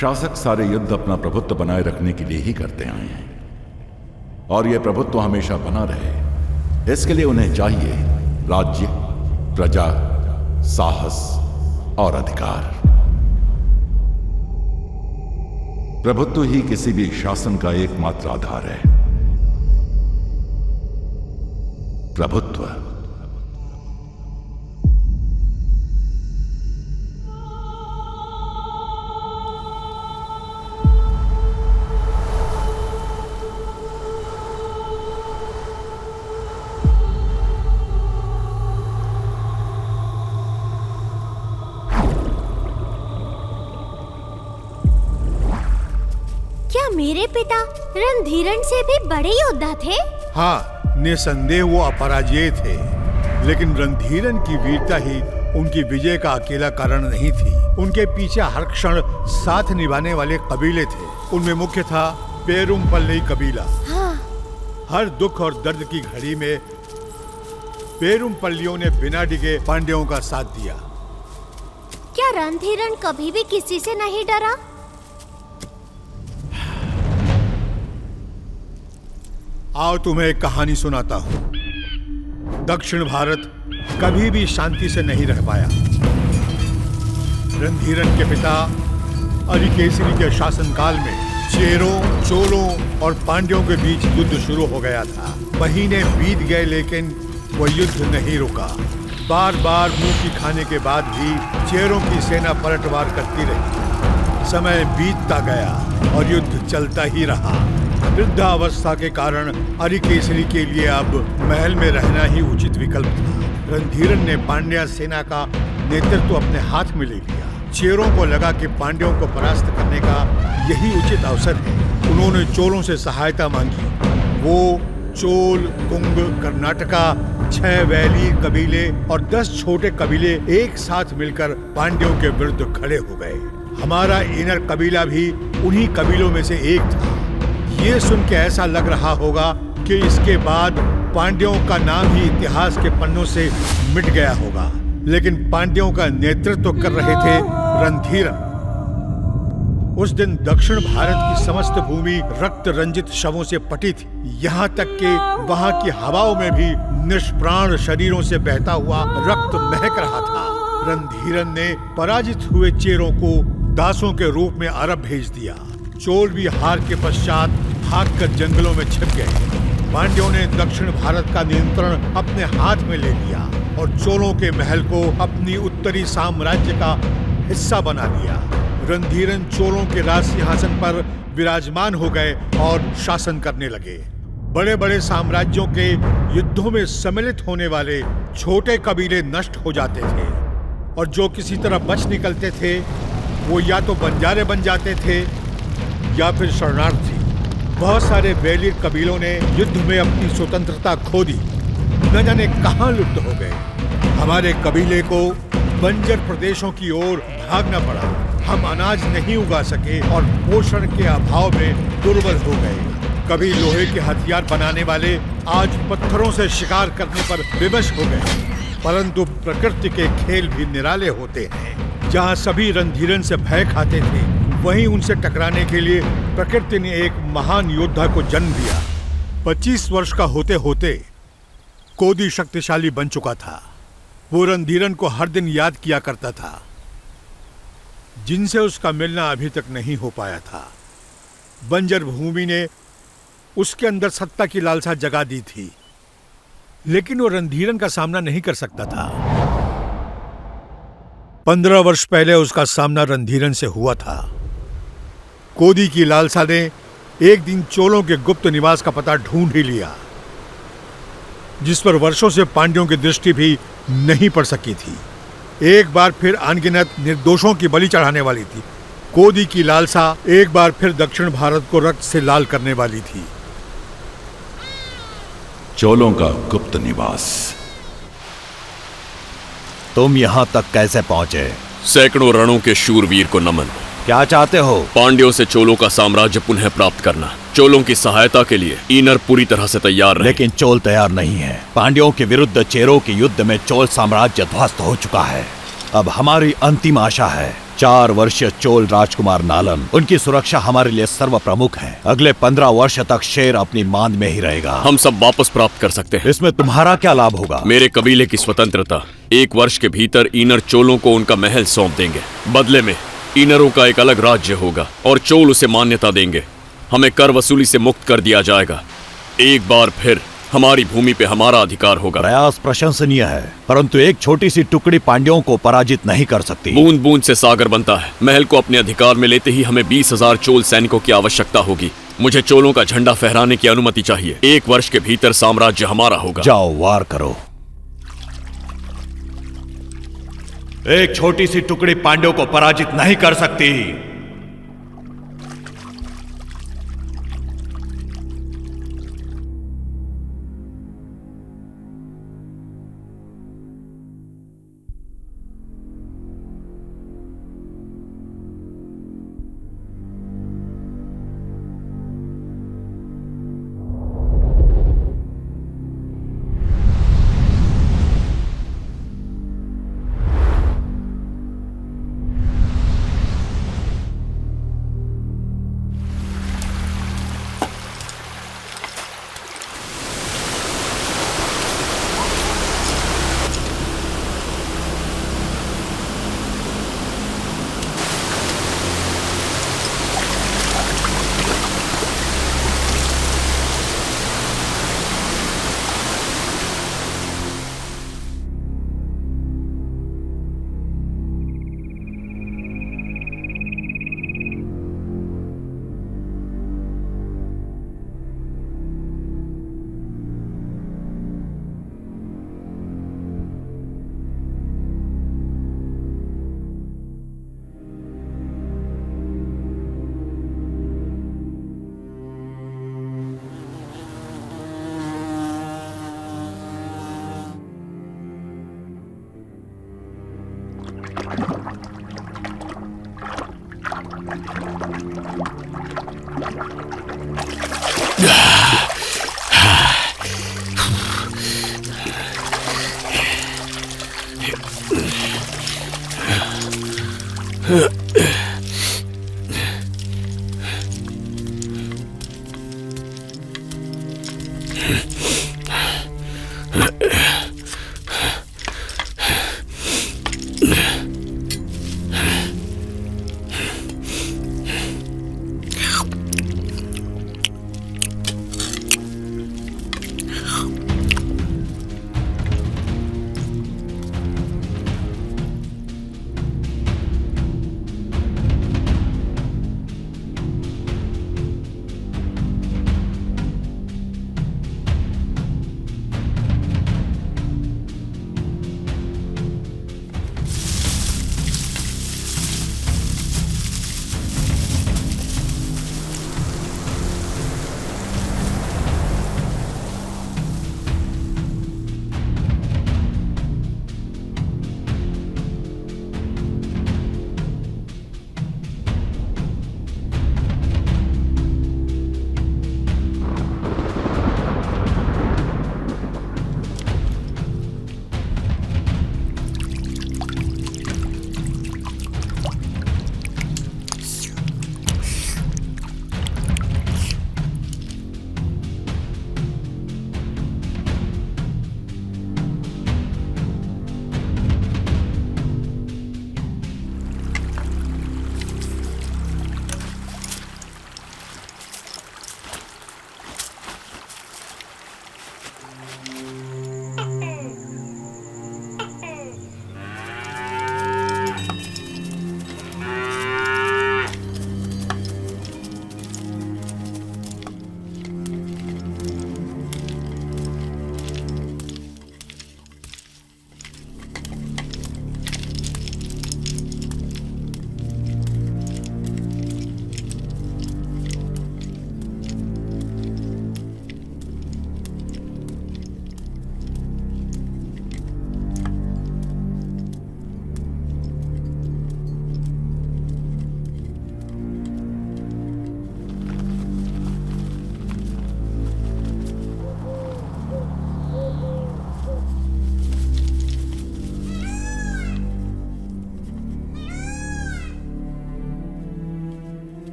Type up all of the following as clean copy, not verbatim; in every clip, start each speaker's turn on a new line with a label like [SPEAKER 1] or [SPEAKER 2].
[SPEAKER 1] शासक सारे युद्ध अपना प्रभुत्व बनाए रखने के लिए ही करते आए हैं, और यह प्रभुत्व हमेशा बना रहे इसके लिए उन्हें चाहिए राज्य, प्रजा, साहस और अधिकार। प्रभुत्व ही किसी भी शासन का एकमात्र आधार है। प्रभुत्व।
[SPEAKER 2] क्या मेरे पिता रणधीरन से भी बड़े योद्धा थे?
[SPEAKER 3] हाँ, निसंदेह वो अपराजेय थे, लेकिन रणधीरन की वीरता ही उनकी विजय का अकेला कारण नहीं थी। उनके पीछे हर क्षण साथ निभाने वाले कबीले थे। उनमें मुख्य था पेरुमपल्ली कबीला।
[SPEAKER 2] हाँ।
[SPEAKER 3] हर दुख और दर्द की घड़ी में पेरुमपल्लियों ने बिना डिगे पांड्यों का साथ दिया।
[SPEAKER 2] क्या रणधीरन कभी भी किसी से नहीं डरा?
[SPEAKER 3] आओ तुम्हें एक कहानी सुनाता हूँ। दक्षिण भारत कभी भी शांति से नहीं रह पाया। रणधीरन के पिता अरिकेसरी के शासनकाल में चेरों, चोलों और पांड्यों के बीच युद्ध शुरू हो गया था। महीने बीत गए लेकिन वह युद्ध नहीं रुका। बार बार मुंह की खाने के बाद भी चेरों की सेना पलटवार करती रही। समय बीतता गया और युद्ध चलता ही रहा। वृद्धावस्था के कारण अरिकेसरी के लिए अब महल में रहना ही उचित विकल्प था। रणधीरन ने पांड्या सेना का नेतृत्व अपने हाथ में ले लिया। चेरों को लगा कि पांड्यों को परास्त करने का यही उचित अवसर है। उन्होंने चोलों से सहायता मांगी। वो चोल, कुंग, कर्नाटका, 6 वैली कबीले और 10 छोटे कबीले एक साथ मिलकर पांड्यों के विरुद्ध खड़े हो गए। हमारा इनर कबीला भी उन्हीं कबीलों में से एक था। ये सुन के ऐसा लग रहा होगा कि इसके बाद पांड्यों का नाम ही इतिहास के पन्नों से मिट गया होगा, लेकिन पांड्यों का नेतृत्व कर रहे थे रणधीरन। उस दिन दक्षिण भारत की समस्त भूमि रक्त रंजित शवों से पटी थी। यहाँ तक कि वहाँ की हवाओं में भी निष्प्राण शरीरों से बहता हुआ रक्त महक रहा था। रणधीरन ने पराजित हुए चेरों को दासों के रूप में अरब भेज दिया। चोल भी हार के पश्चात भागकर जंगलों में छिप गए। पांड्यों ने दक्षिण भारत का नियंत्रण अपने हाथ में ले लिया और चोलों के महल को अपनी उत्तरी साम्राज्य का हिस्सा बना लिया। रणधीरन चोलों के राज सिंहासन पर विराजमान हो गए और शासन करने लगे। बड़े बड़े साम्राज्यों के युद्धों में सम्मिलित होने वाले छोटे कबीले नष्ट हो जाते थे, और जो किसी तरह बच निकलते थे वो या तो बंजारे बन जाते थे या फिर शरणार्थी। बहुत सारे वैली कबीलों ने युद्ध में अपनी स्वतंत्रता खो दी, न जाने कहां लुप्त हो गए। हमारे कबीले को बंजर प्रदेशों की ओर भागना पड़ा। हम अनाज नहीं उगा सके और पोषण के अभाव में दुर्बल हो गए। कभी लोहे के हथियार बनाने वाले आज पत्थरों से शिकार करने पर विवश हो गए। परंतु प्रकृति के खेल भी निराले होते हैं। जहाँ सभी रणधीरन से भय खाते थे, वहीं उनसे टकराने के लिए प्रकृति ने एक महान योद्धा को जन्म दिया। 25 वर्ष का होते होते कोदी शक्तिशाली बन चुका था। वो रणधीरन को हर दिन याद किया करता था, जिनसे उसका मिलना अभी तक नहीं हो पाया था। बंजर भूमि ने उसके अंदर सत्ता की लालसा जगा दी थी, लेकिन वो रणधीरन का सामना नहीं कर सकता था। 15 वर्ष पहले उसका सामना रणधीरन से हुआ था। कोदी की लालसा ने एक दिन चोलों के गुप्त निवास का पता ढूंढ ही लिया, जिस पर वर्षों से पांड्यों की दृष्टि भी नहीं पड़ सकी थी। एक बार फिर अनगिनत निर्दोषों की बलि चढ़ाने वाली थी। कोदी की लालसा एक बार फिर दक्षिण भारत को रक्त से लाल करने वाली थी।
[SPEAKER 1] चोलों का गुप्त निवास।
[SPEAKER 4] तुम यहाँ तक कैसे पहुंचे?
[SPEAKER 5] सैकड़ों रणों के शूरवीर को नमन।
[SPEAKER 4] क्या चाहते हो?
[SPEAKER 5] पांड्यों से चोलों का साम्राज्य पुनः प्राप्त करना। चोलों की सहायता के लिए ईनर पूरी तरह से तैयार रहे।
[SPEAKER 4] लेकिन चोल तैयार नहीं है। पांड्यों के विरुद्ध चेरों के युद्ध में चोल साम्राज्य ध्वस्त हो चुका है। अब हमारी अंतिम आशा है 4 वर्षीय चोल राजकुमार नालन। उनकी सुरक्षा हमारे लिए सर्व प्रमुख है। अगले 15 वर्ष तक शेर अपनी मांद में ही रहेगा।
[SPEAKER 5] हम सब वापस प्राप्त कर सकते हैं।
[SPEAKER 4] इसमें तुम्हारा क्या लाभ होगा?
[SPEAKER 5] मेरे कबीले की स्वतंत्रता। 1 वर्ष के भीतर ईनर चोलों को उनका महल सौंप देंगे। बदले में ईनरों का एक अलग राज्य होगा और चोल उसे मान्यता देंगे। हमें कर वसूली से मुक्त कर दिया जाएगा। एक बार फिर हमारी भूमि पे हमारा अधिकार होगा।
[SPEAKER 4] प्रयास प्रशंसनीय है, परंतु एक छोटी सी टुकड़ी पांड्यों को पराजित नहीं कर सकती।
[SPEAKER 5] बूंद बूंद से सागर बनता है। महल को अपने अधिकार में लेते ही हमें 20,000 चोल सैनिकों की आवश्यकता होगी। मुझे चोलों का झंडा फहराने की अनुमति चाहिए। 1 वर्ष के भीतर साम्राज्य हमारा होगा।
[SPEAKER 4] जाओ, वार करो। एक छोटी सी टुकड़ी पांड्यों को पराजित नहीं कर सकती।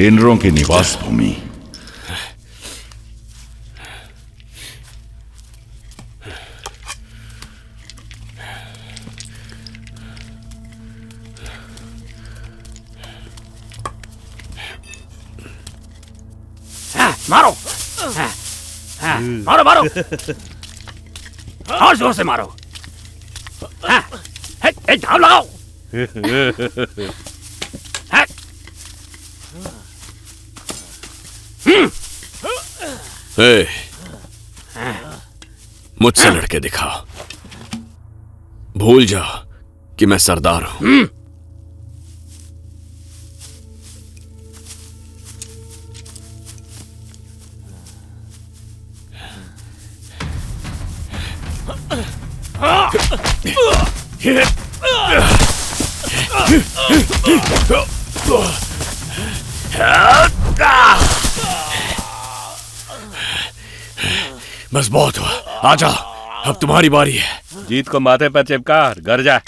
[SPEAKER 1] इंद्रों की निवास भूमि।
[SPEAKER 6] मारो मारो मारो और जोर से मारो। झाव लगाओ।
[SPEAKER 5] मुझसे लड़के दिखाओ। भूल जाओ कि मैं सरदार हूं। बस बहुत हुआ, आजा, अब तुम्हारी बारी है।
[SPEAKER 7] जीत को माथे पर चिपका घर जा।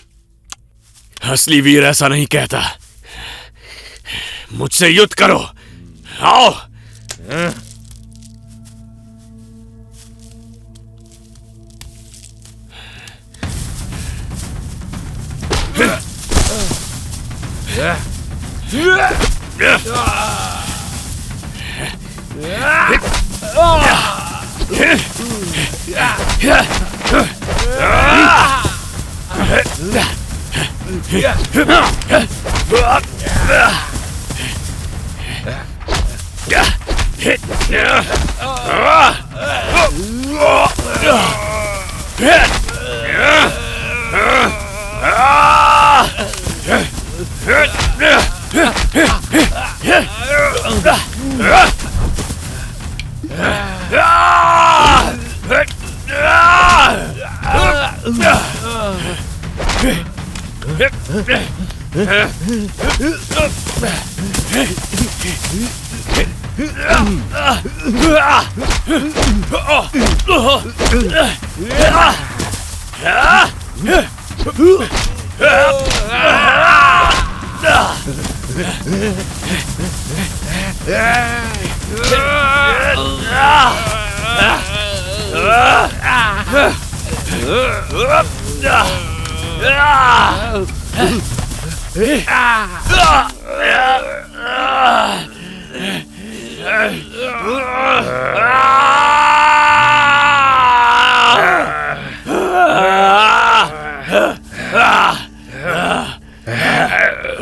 [SPEAKER 5] असली वीर ऐसा नहीं कहता। मुझसे युद्ध करो, आओ।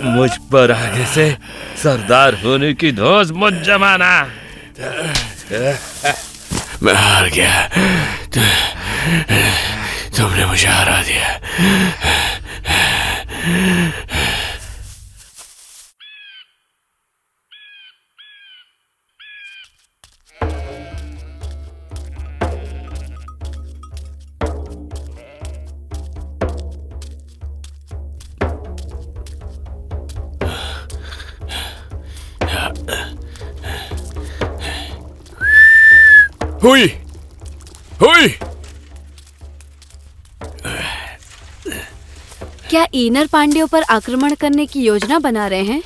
[SPEAKER 7] मुझ पर आगे से सरदार होने की धौंस मत जमाना।
[SPEAKER 5] मैं हार गया, तुमने मुझे हरा दिया। हुई हुई।
[SPEAKER 8] क्या ईनर पांड्यों पर आक्रमण करने की योजना बना रहे हैं?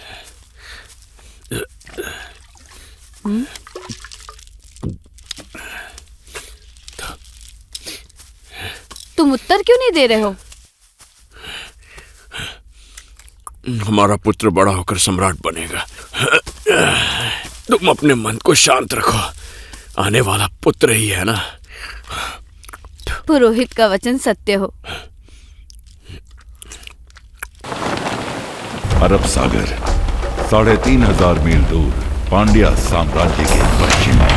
[SPEAKER 8] तुम उत्तर क्यों नहीं दे रहे हो?
[SPEAKER 5] हमारा पुत्र बड़ा होकर सम्राट बनेगा। तुम अपने मन को शांत रखो, आने वाला पुत्र ही है ना।
[SPEAKER 8] पुरोहित का वचन सत्य हो।
[SPEAKER 1] अरब सागर 3,500 मील दूर पांड्या साम्राज्य के पश्चिम में।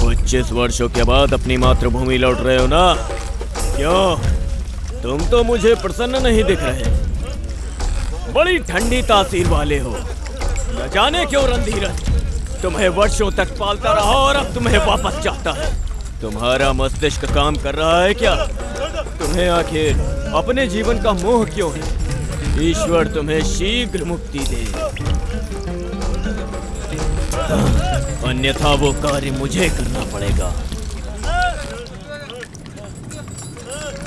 [SPEAKER 6] पच्चीस वर्षों के बाद अपनी मातृभूमि लौट रहे हो ना? क्यों, तुम तो मुझे प्रसन्न नहीं दिख रहे, बड़ी ठंडी तासीर वाले हो। जाने क्यों रणधीरन तुम्हें वर्षों तक पालता रहा और अब तुम्हें वापस चाहता है। तुम्हारा मस्तिष्क काम कर रहा है क्या? तुम्हें आखिर अपने जीवन का मोह क्यों है? ईश्वर तुम्हें शीघ्र मुक्ति दे, अन्यथा वो कार्य मुझे करना पड़ेगा।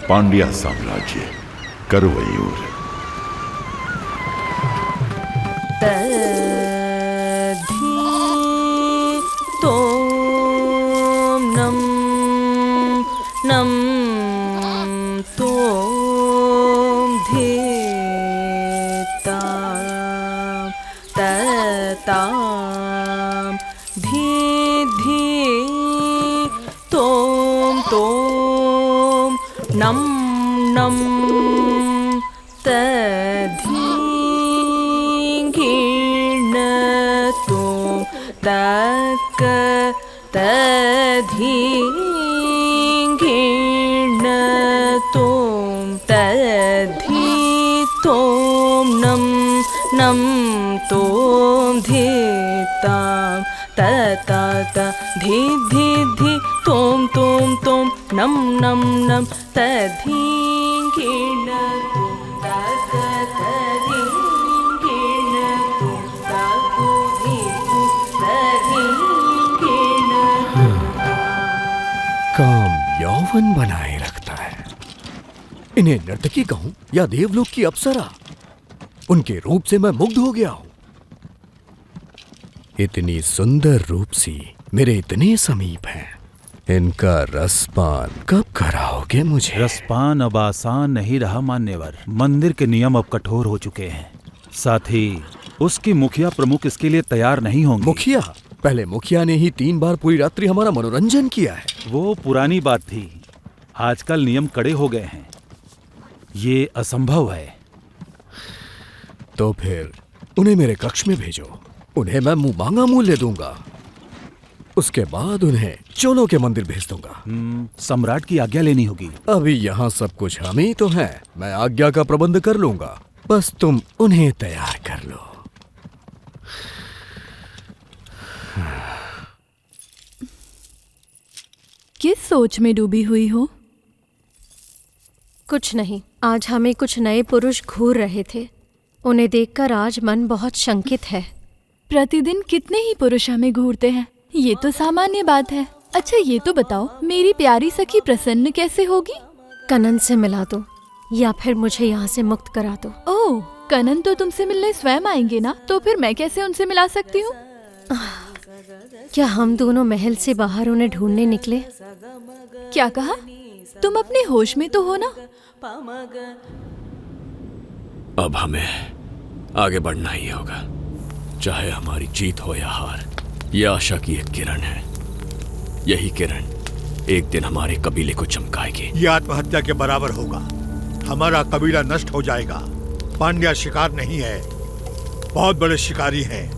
[SPEAKER 1] पांड्या साम्राज्य करुवैयूर।
[SPEAKER 9] तोम नम नम तोम धीता ताम धी धी तोम तोम नम नम तधी घीर्ण तोम तक तधी घीर्ण तोम तधी तोम नम नम तोम धीताम ता धी धी धी तोम तोम तोम नम नम नम तधी घीर्ण तोम तक तधी घीर्ण तोम ताकु धीकु तधी घीर्ण
[SPEAKER 6] काम यौवन बनाए रखता है। इन्हें नर्तकी कहूं या देवलोक की अप्सरा, उनके रूप से मैं मुग्ध हो गया हूं। इतनी सुंदर रूपसी मेरे इतने समीप है, इनका रसपान कब कराओगे मुझे?
[SPEAKER 10] रसपान अब आसान नहीं रहा मान्यवर। मंदिर के नियम अब कठोर हो चुके हैं। साथ ही उसके मुखिया प्रमुख इसके लिए तैयार नहीं होंगे।
[SPEAKER 6] मुखिया? पहले मुखिया ने ही 3 बार पूरी रात्रि हमारा मनोरंजन किया है।
[SPEAKER 10] वो पुरानी बात थी, आजकल नियम कड़े हो गए हैं। ये असंभव है।
[SPEAKER 6] तो फिर उन्हें मेरे कक्ष में भेजो, उन्हें मैं मुंह मांगा मूल्य दूंगा। उसके बाद उन्हें चोलों के मंदिर भेज दूंगा।
[SPEAKER 10] सम्राट की आज्ञा लेनी होगी।
[SPEAKER 6] अभी यहाँ सब कुछ हम ही तो हैं। मैं आज्ञा का प्रबंध कर लूंगा, बस तुम उन्हें तैयार कर लो।
[SPEAKER 8] किस सोच में डूबी हुई हो?
[SPEAKER 2] कुछ नहीं, आज हमें कुछ नए पुरुष घूर रहे थे। उन्हें देखकर आज मन बहुत शंकित है।
[SPEAKER 8] प्रतिदिन कितने ही पुरुष हमें घूरते हैं, ये तो सामान्य बात है। अच्छा ये तो बताओ, मेरी प्यारी सखी प्रसन्न कैसे होगी?
[SPEAKER 2] कनन से मिला दो या फिर मुझे यहाँ से मुक्त करा दो।
[SPEAKER 8] ओह, कनन तो तुमसे मिलने स्वयं आएंगे ना, तो फिर मैं कैसे उनसे मिला सकती हूँ?
[SPEAKER 2] क्या हम दोनों महल से बाहर उन्हें ढूंढने निकले?
[SPEAKER 8] क्या कहा? तुम अपने होश में तो हो ना?
[SPEAKER 5] अब हमें आगे बढ़ना ही होगा, चाहे हमारी जीत हो या हार। यह आशा की एक किरण है। यही किरण एक दिन हमारे कबीले को चमकाएगी।
[SPEAKER 3] ये आत्महत्या के बराबर होगा। हमारा कबीला नष्ट हो जाएगा। पांड्या शिकार नहीं है, बहुत बड़े शिकारी हैं।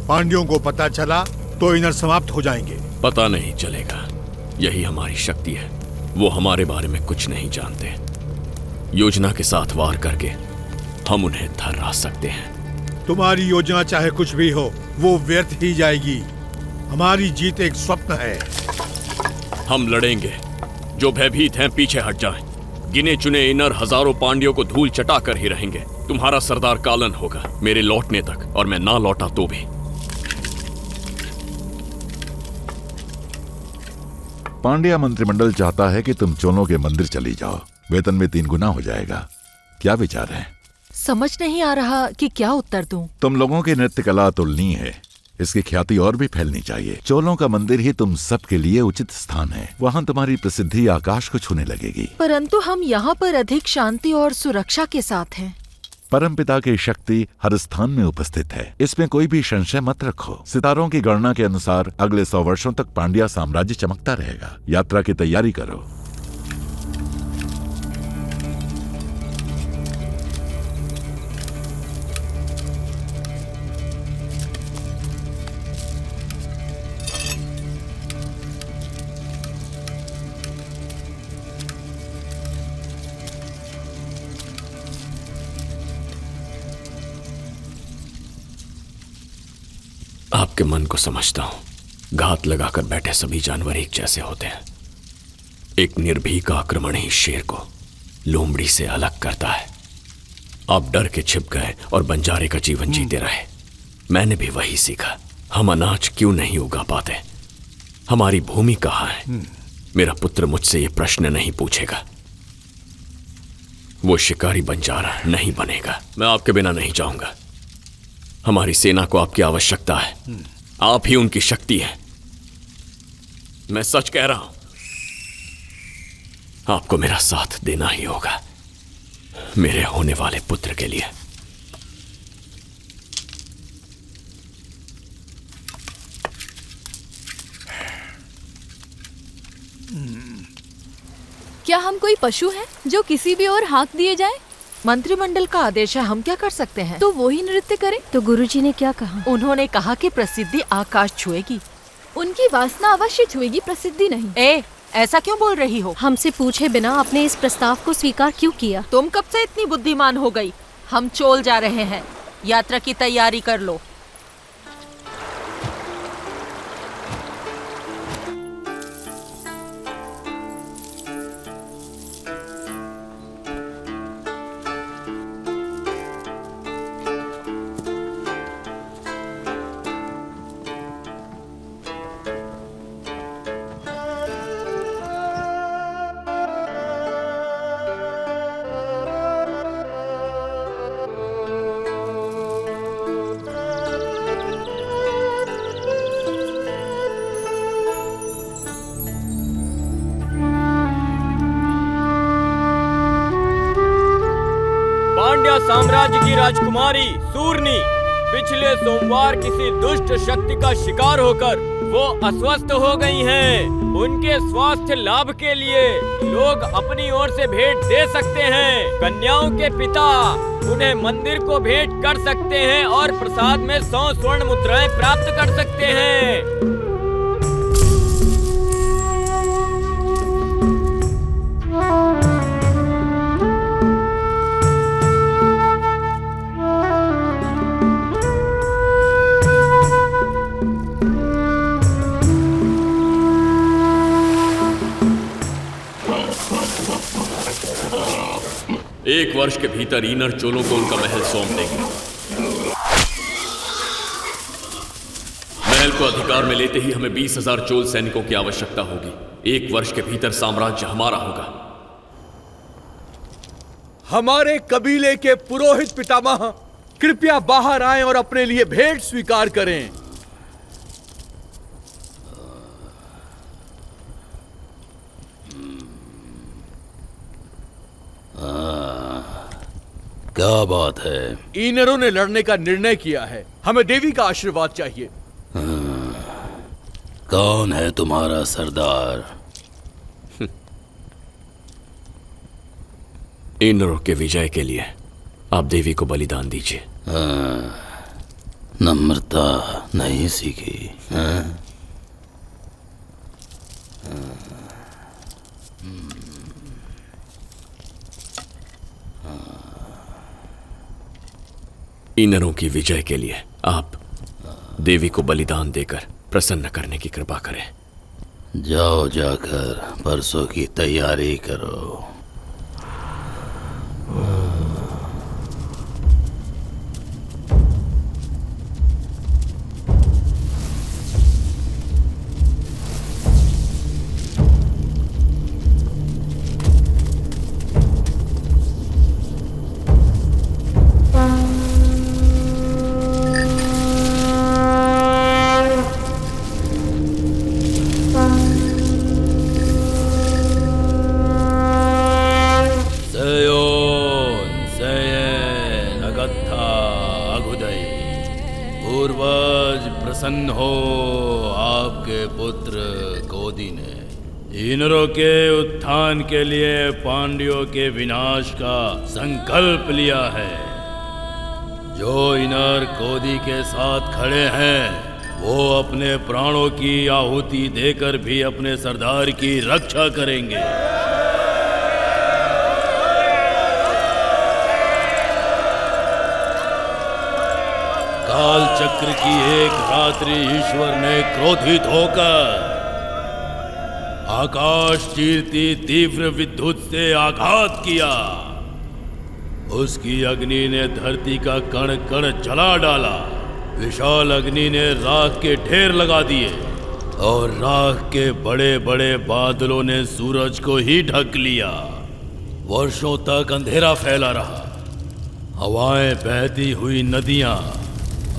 [SPEAKER 3] पांड्यों को पता चला तो इनर समाप्त हो जाएंगे।
[SPEAKER 5] पता नहीं चलेगा, यही हमारी शक्ति है। वो हमारे बारे में कुछ नहीं जानते। योजना के साथ वार करके हम उन्हें धरा सकते हैं।
[SPEAKER 3] तुम्हारी योजना चाहे कुछ भी हो, वो व्यर्थ ही जाएगी। हमारी जीत एक स्वप्न है।
[SPEAKER 5] हम लड़ेंगे। जो भयभीत हैं पीछे हट जाएं। गिने चुने इनर हजारों पांड्यों को धूल चटा कर ही रहेंगे। तुम्हारा सरदार कालन होगा मेरे लौटने तक, और मैं ना लौटा तो भी।
[SPEAKER 1] पांड्या मंत्रिमंडल चाहता है कि तुम चोलों के मंदिर चली जाओ। वेतन में 3 गुना हो जाएगा। क्या विचार है?
[SPEAKER 11] समझ नहीं आ रहा कि क्या उत्तर दूं।
[SPEAKER 1] तुम लोगों की नृत्य कला अतुलनीय है। इसकी ख्याति और भी फैलनी चाहिए। चोलों का मंदिर ही तुम सबके लिए उचित स्थान है। वहाँ तुम्हारी प्रसिद्धि आकाश को छूने लगेगी।
[SPEAKER 11] परंतु हम यहाँ पर अधिक शांति और सुरक्षा के साथ हैं।
[SPEAKER 1] परमपिता की शक्ति हर स्थान में उपस्थित है, इसमें कोई भी संशय मत रखो। सितारों की गणना के अनुसार अगले 100 वर्षों तक पांड्या साम्राज्य चमकता रहेगा। यात्रा की तैयारी करो।
[SPEAKER 5] आपके मन को समझता हूं। घात लगाकर बैठे सभी जानवर एक जैसे होते हैं। एक निर्भीक आक्रमण ही शेर को लोमड़ी से अलग करता है। आप डर के छिप गए और बंजारे का जीवन जीते रहे। मैंने भी वही सीखा। हम अनाज क्यों नहीं उगा पाते? हमारी भूमि कहाँ है? मेरा पुत्र मुझसे यह प्रश्न नहीं पूछेगा। वो शिकारी बंजारा नहीं बनेगा। मैं आपके बिना नहीं जाऊंगा। हमारी सेना को आपकी आवश्यकता है। आप ही उनकी शक्ति है। मैं सच कह रहा हूं। आपको मेरा साथ देना ही होगा, मेरे होने वाले पुत्र के लिए।
[SPEAKER 8] क्या हम कोई पशु हैं जो किसी भी ओर हाँक दिए जाएं?
[SPEAKER 11] मंत्रिमंडल का आदेश है, हम क्या कर सकते हैं?
[SPEAKER 8] तो वो ही नृत्य करें।
[SPEAKER 2] तो गुरुजी ने क्या कहा?
[SPEAKER 11] उन्होंने कहा कि प्रसिद्धि आकाश छुएगी।
[SPEAKER 8] उनकी वासना अवश्य छुएगी, प्रसिद्धि नहीं।
[SPEAKER 11] ऐसा क्यों बोल रही हो?
[SPEAKER 2] हमसे पूछे बिना आपने इस प्रस्ताव को स्वीकार क्यों किया?
[SPEAKER 11] तुम कब से इतनी बुद्धिमान हो गई? हम चोल जा रहे हैं, यात्रा की तैयारी कर लो।
[SPEAKER 6] पांड्या साम्राज्य की राजकुमारी सूर्णी पिछले सोमवार किसी दुष्ट शक्ति का शिकार होकर वो अस्वस्थ हो गई हैं। उनके स्वास्थ्य लाभ के लिए लोग अपनी ओर से भेंट दे सकते हैं। कन्याओं के पिता उन्हें मंदिर को भेंट कर सकते हैं और प्रसाद में 100 स्वर्ण मुद्राएं प्राप्त कर सकते हैं।
[SPEAKER 5] एक वर्ष के भीतर ईनर चोलों को उनका महल सौंप देंगे। महल को अधिकार में लेते ही हमें 20,000 चोल सैनिकों की आवश्यकता होगी। एक वर्ष के भीतर साम्राज्य हमारा होगा।
[SPEAKER 12] हमारे कबीले के पुरोहित पितामह कृपया बाहर आएं और अपने लिए भेंट स्वीकार करें।
[SPEAKER 4] क्या बात है?
[SPEAKER 12] ईनरों ने लड़ने का निर्णय किया है। हमें देवी का आशीर्वाद चाहिए।
[SPEAKER 4] कौन है तुम्हारा सरदार?
[SPEAKER 5] ईनरों के विजय के लिए आप देवी को बलिदान दीजिए।
[SPEAKER 4] नम्रता नहीं सीखी?
[SPEAKER 5] ईनरों की विजय के लिए आप देवी को बलिदान देकर प्रसन्न करने की कृपा करें।
[SPEAKER 4] जाओ, जाकर परसों की तैयारी करो।
[SPEAKER 13] प्रसन्न हो आपके पुत्र कोदी ने ईनरों के उत्थान के लिए पांड्यों के विनाश का संकल्प लिया है। जो ईनर कोदी के साथ खड़े हैं वो अपने प्राणों की आहुति देकर भी अपने सरदार की रक्षा करेंगे। काल चक्र की एक रात्रि ईश्वर ने क्रोधित होकर आकाश चीरती तीव्र विद्युत से आघात किया। उसकी अग्नि ने धरती का कण कण जला डाला। विशाल अग्नि ने राख के ढेर लगा दिए और राख के बड़े बड़े बादलों ने सूरज को ही ढक लिया। वर्षों तक अंधेरा फैला रहा। हवाएं बहती हुई नदियां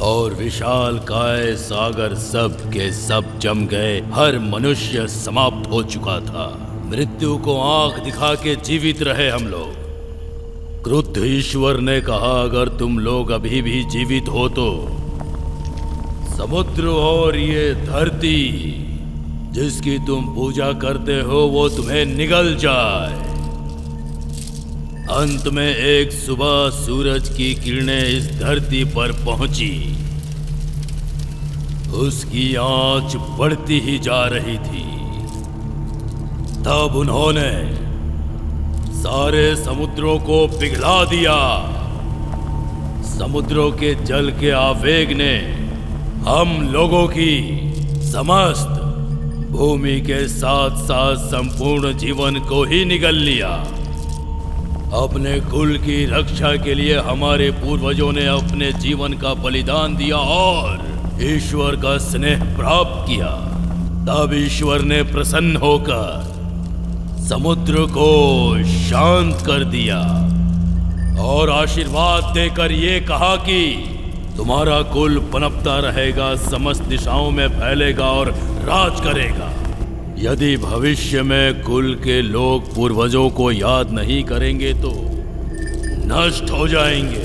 [SPEAKER 13] और विशाल काय सागर सब के सब जम गए। हर मनुष्य समाप्त हो चुका था। मृत्यु को आंख दिखा के जीवित रहे हम लोग। क्रुद्ध ईश्वर ने कहा, अगर तुम लोग अभी भी जीवित हो तो समुद्र और ये धरती जिसकी तुम पूजा करते हो वो तुम्हें निगल जाए। अंत में एक सुबह सूरज की किरणें इस धरती पर पहुंची। उसकी आंच बढ़ती ही जा रही थी। तब उन्होंने सारे समुद्रों को पिघला दिया। समुद्रों के जल के आवेग ने हम लोगों की समस्त भूमि के साथ साथ संपूर्ण जीवन को ही निगल लिया। अपने कुल की रक्षा के लिए हमारे पूर्वजों ने अपने जीवन का बलिदान दिया और ईश्वर का स्नेह प्राप्त किया। तब ईश्वर ने प्रसन्न होकर समुद्र को शांत कर दिया और आशीर्वाद देकर ये कहा कि तुम्हारा कुल पनपता रहेगा, समस्त दिशाओं में फैलेगा और राज करेगा। यदि भविष्य में कुल के लोग पूर्वजों को याद नहीं करेंगे तो नष्ट हो जाएंगे।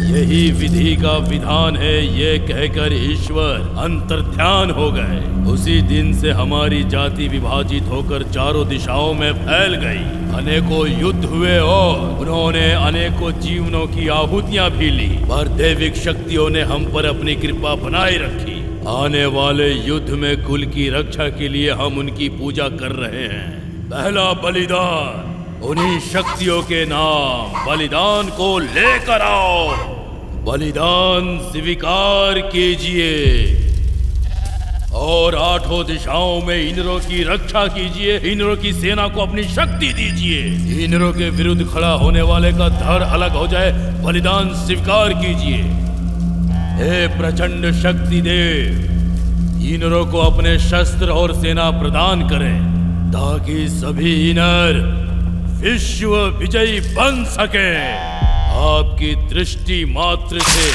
[SPEAKER 13] यही विधि का विधान है। ये कहकर ईश्वर अंतर्ध्यान हो गए। उसी दिन से हमारी जाति विभाजित होकर चारों दिशाओं में फैल गई। अनेकों युद्ध हुए और उन्होंने अनेकों जीवनों की आहुतियां भी ली, पर दैविक शक्तियों ने हम पर अपनी कृपा बनाए रखी। आने वाले युद्ध में कुल की रक्षा के लिए हम उनकी पूजा कर रहे हैं। पहला बलिदान उन्हीं शक्तियों के नाम बलिदान को लेकर आओ। बलिदान स्वीकार कीजिए और आठों दिशाओं में इनरों की रक्षा कीजिए। इनरों की सेना को अपनी शक्ति दीजिए। इनरों के विरुद्ध खड़ा होने वाले का धड़ अलग हो जाए। बलिदान स्वीकार कीजिए। हे प्रचंड शक्ति देव, इनरों को अपने शस्त्र और सेना प्रदान करें ताकि सभी इनर विश्व विजयी बन सके। आपकी दृष्टि मात्र से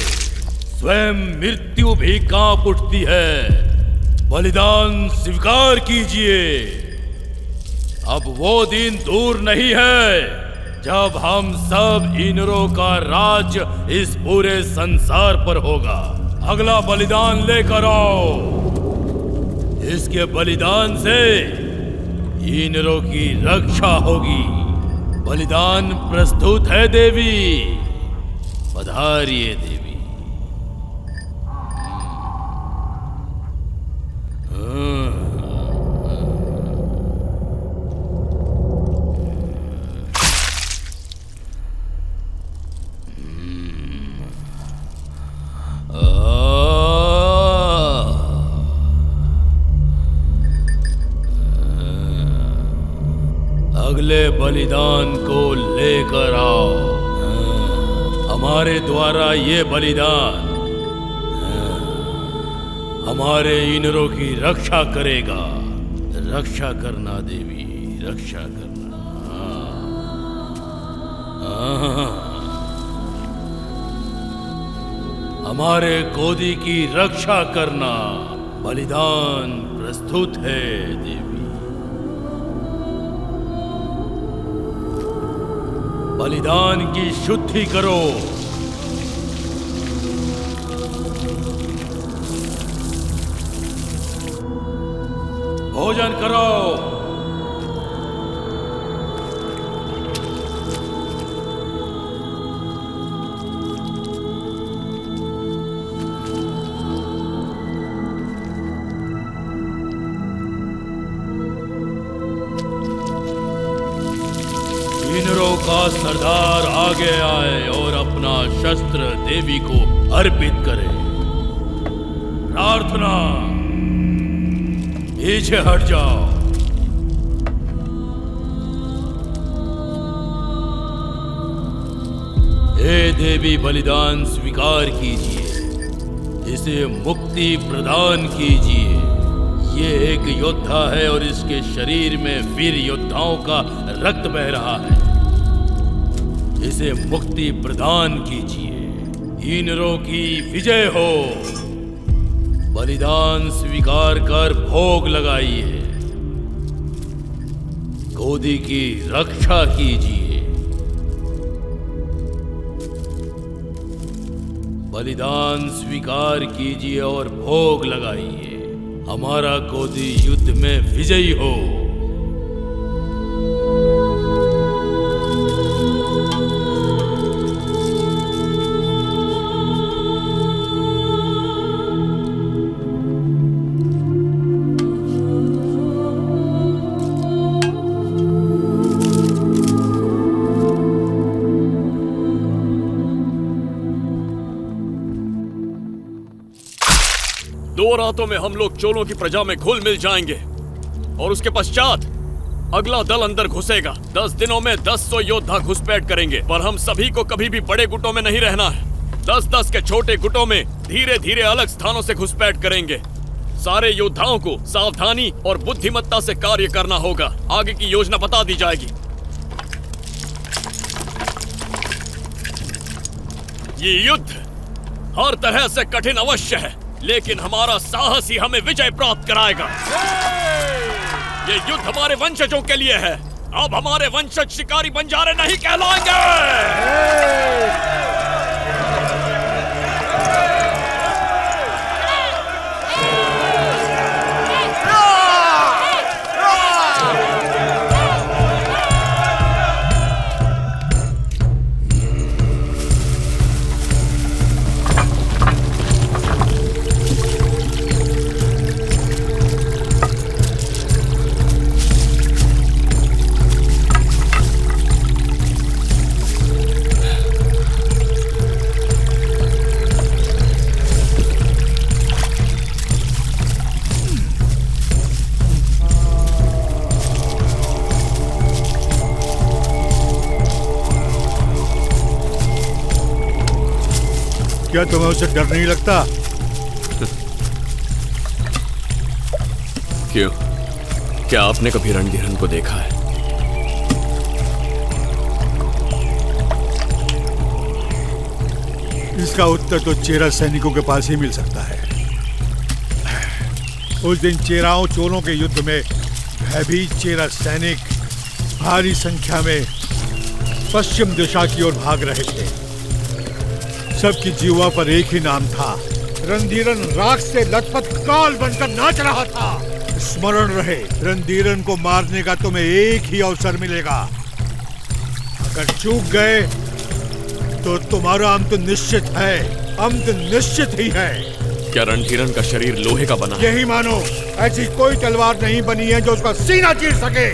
[SPEAKER 13] स्वयं मृत्यु भी कांप उठती है। बलिदान स्वीकार कीजिए। अब वो दिन दूर नहीं है जब हम सब इनरों का राज इस पूरे संसार पर होगा। अगला बलिदान लेकर आओ। इसके बलिदान से इनरों की रक्षा होगी। बलिदान प्रस्तुत है देवी। पधारिए देवी। अगले बलिदान को लेकर आओ। हमारे द्वारा ये बलिदान हमारे इनरों की रक्षा करेगा। रक्षा करना देवी, रक्षा करना। हमारे गोदी की रक्षा करना। बलिदान प्रस्तुत है देवी। बलिदान की शुद्धि करो। भोजन करो। इनरों का सरदार आगे आए और अपना शस्त्र देवी को अर्पित करें। प्रार्थना, पीछे हट जाओ। हे देवी, बलिदान स्वीकार कीजिए, इसे मुक्ति प्रदान कीजिए। ये एक योद्धा है और इसके शरीर में वीर योद्धाओं का रक्त बह रहा है। इसे मुक्ति प्रदान कीजिए। इनरों की विजय हो। बलिदान स्वीकार कर भोग लगाइए। गोदी की रक्षा कीजिए। बलिदान स्वीकार कीजिए और भोग लगाइए। हमारा गोदी युद्ध में विजयी हो।
[SPEAKER 5] दो रातों में हम लोग चोलों की प्रजा में घुल मिल जाएंगे और उसके पश्चात अगला दल अंदर घुसेगा। 10 दिनों में 10 योद्धा घुसपैठ करेंगे, पर हम सभी को कभी भी बड़े गुटों में नहीं रहना है। 10-10 के छोटे गुटों में धीरे धीरे अलग स्थानों से घुसपैठ करेंगे। सारे योद्धाओं को सावधानी और बुद्धिमत्ता से कार्य करना होगा। आगे की योजना बता दी जाएगी। ये युद्ध हर तरह से कठिन अवश्य है, लेकिन हमारा साहस ही हमें विजय प्राप्त कराएगा। ये युद्ध हमारे वंशजों के लिए है। अब हमारे वंशज शिकारी बंजारे नहीं कहलाएंगे।
[SPEAKER 3] क्या तुम्हें उससे डर नहीं लगता?
[SPEAKER 5] क्यों? क्या आपने कभी रणधीरन को देखा है?
[SPEAKER 3] इसका उत्तर तो चेरा सैनिकों के पास ही मिल सकता है। उस दिन चेराओं चोलों के युद्ध में भयभीत चेरा सैनिक भारी संख्या में पश्चिम दिशा की ओर भाग रहे थे। सबकी जीवा पर एक ही नाम था। रणधीरन राख से लथपथ काल बनकर नाच रहा था। स्मरण रहे, रणधीरन को मारने का तुम्हें एक ही अवसर मिलेगा। अगर चूक गए तो तुम्हारा अंत निश्चित है। अंत निश्चित ही है।
[SPEAKER 5] क्या रणधीरन का शरीर लोहे का बना?
[SPEAKER 3] यही मानो। ऐसी कोई तलवार नहीं बनी है जो उसका सीना चीर सके।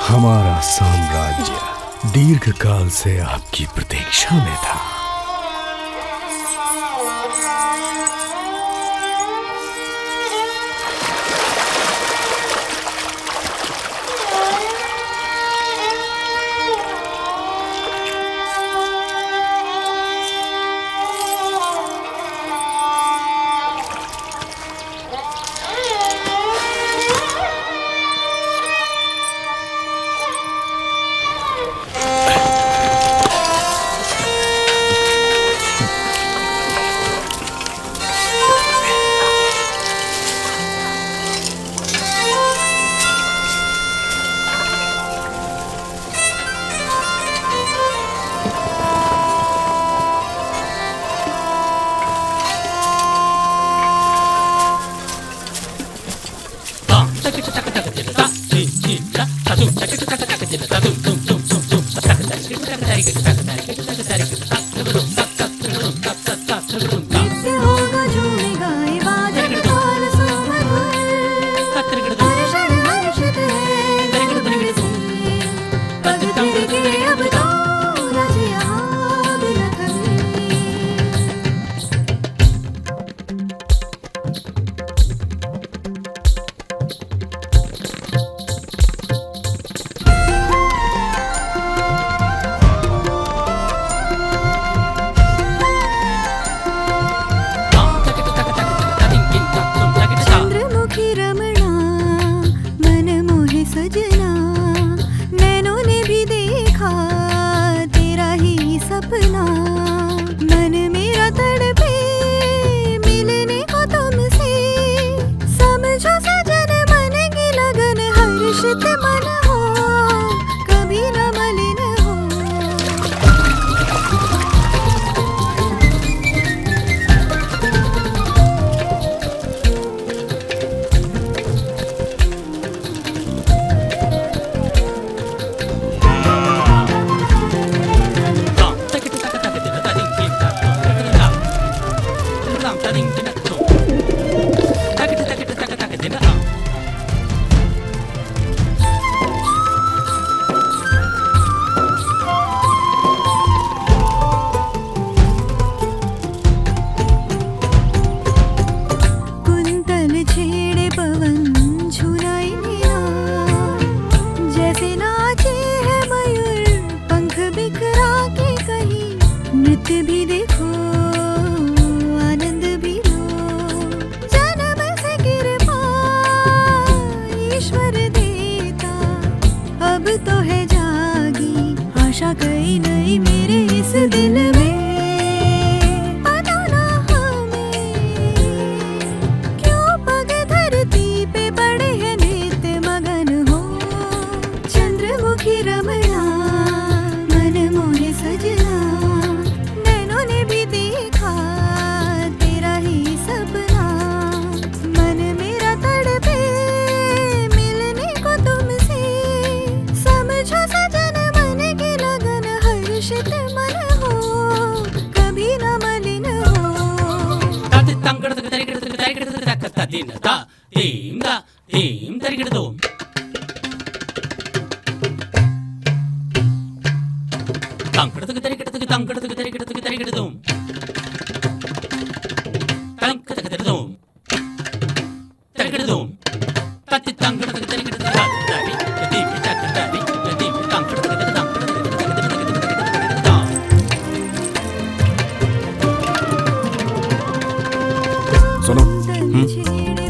[SPEAKER 14] हमारा साम्राज्य दीर्घ काल से आपकी प्रतीक्षा में था।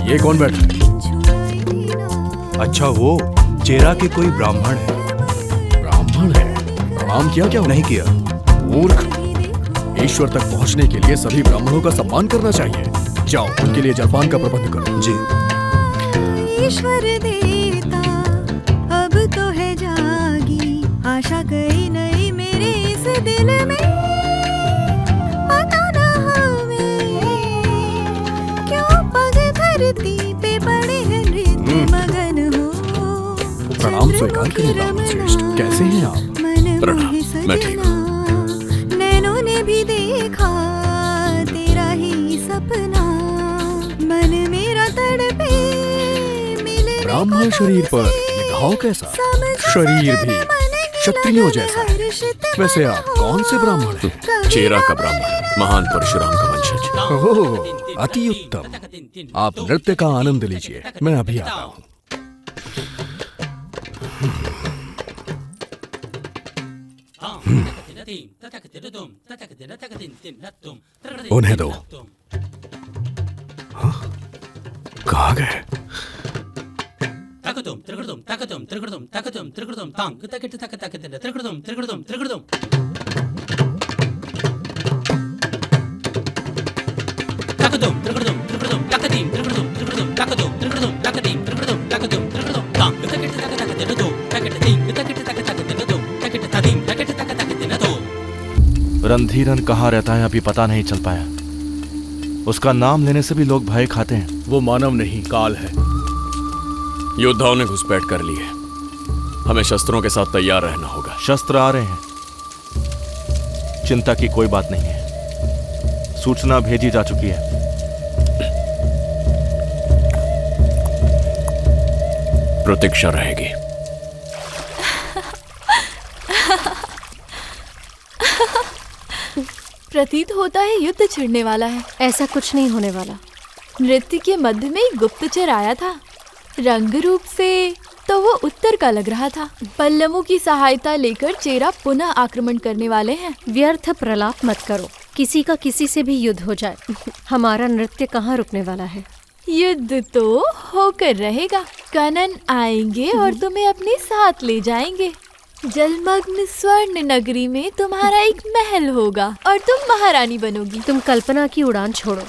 [SPEAKER 14] ये कौन बैठा? अच्छा, वो चेरा के कोई ब्राह्मण है।
[SPEAKER 12] ब्राह्मण है? प्रणाम किया क्या?
[SPEAKER 14] नहीं किया।
[SPEAKER 12] मूर्ख! ईश्वर तक पहुंचने के लिए सभी ब्राह्मणों का सम्मान करना चाहिए। जाओ, उनके लिए जलपान का प्रबंध करो।
[SPEAKER 14] जी।
[SPEAKER 15] ईश्वर देता अब तो है जागी, आशा कहीं नहीं मेरे इस दिल में। पता ना हमें क्यों धरती पे पड़े हैं नृत्य मगन हो।
[SPEAKER 14] प्रणाम स्वीकार करें ब्राह्मण श्रेष्ठ, कैसे हैं आप?
[SPEAKER 5] प्रणाम, मैं ठीक
[SPEAKER 15] हूँ। नैनों ने भी देखा तेरा ही सपना, मन मेरा तड़पे मिलने
[SPEAKER 14] ब्राह्मण शरीर पर ये घाव कैसा? शरीर भी क्षत्रियों जैसा है। वैसे आप कौन से ब्राह्मण हैं?
[SPEAKER 5] चेरा का ब्राह्मण, महान परशुराम का वंशज।
[SPEAKER 14] ओह, अति उत्तम। आप नृत्य का आनंद लीजिए, मैं अभी आता हूँ। उन्हें दो। हाँ? कहाँ गए?
[SPEAKER 16] रणधीरन कहाँ रहता है अभी पता नहीं चल पाया। उसका नाम लेने से भी लोग भय खाते हैं।
[SPEAKER 12] वो मानव नहीं, काल है।
[SPEAKER 5] योद्धाओं ने घुसपैठ कर ली है, हमें शस्त्रों के साथ तैयार रहना होगा।
[SPEAKER 16] शस्त्र आ रहे हैं, चिंता की कोई बात नहीं है। सूचना भेजी जा चुकी है।
[SPEAKER 5] प्रतीक्षा रहेगी।
[SPEAKER 8] प्रतीत होता है युद्ध छिड़ने वाला है।
[SPEAKER 2] ऐसा कुछ नहीं होने वाला।
[SPEAKER 8] नृत्य के मध्य में एक गुप्तचर आया था। रंग रूप से तो वो उत्तर का लग रहा था। पल्लवों की सहायता लेकर चेरा पुनः आक्रमण करने वाले हैं।
[SPEAKER 2] व्यर्थ प्रलाप मत करो, किसी का किसी से भी युद्ध हो जाए, हमारा नृत्य कहाँ रुकने वाला है।
[SPEAKER 8] युद्ध तो होकर रहेगा। कनन आएंगे और तुम्हें अपने साथ ले जाएंगे। जलमग्न स्वर्ण नगरी में तुम्हारा एक महल होगा और तुम महारानी बनोगी।
[SPEAKER 2] तुम कल्पना की उड़ान छोड़ो।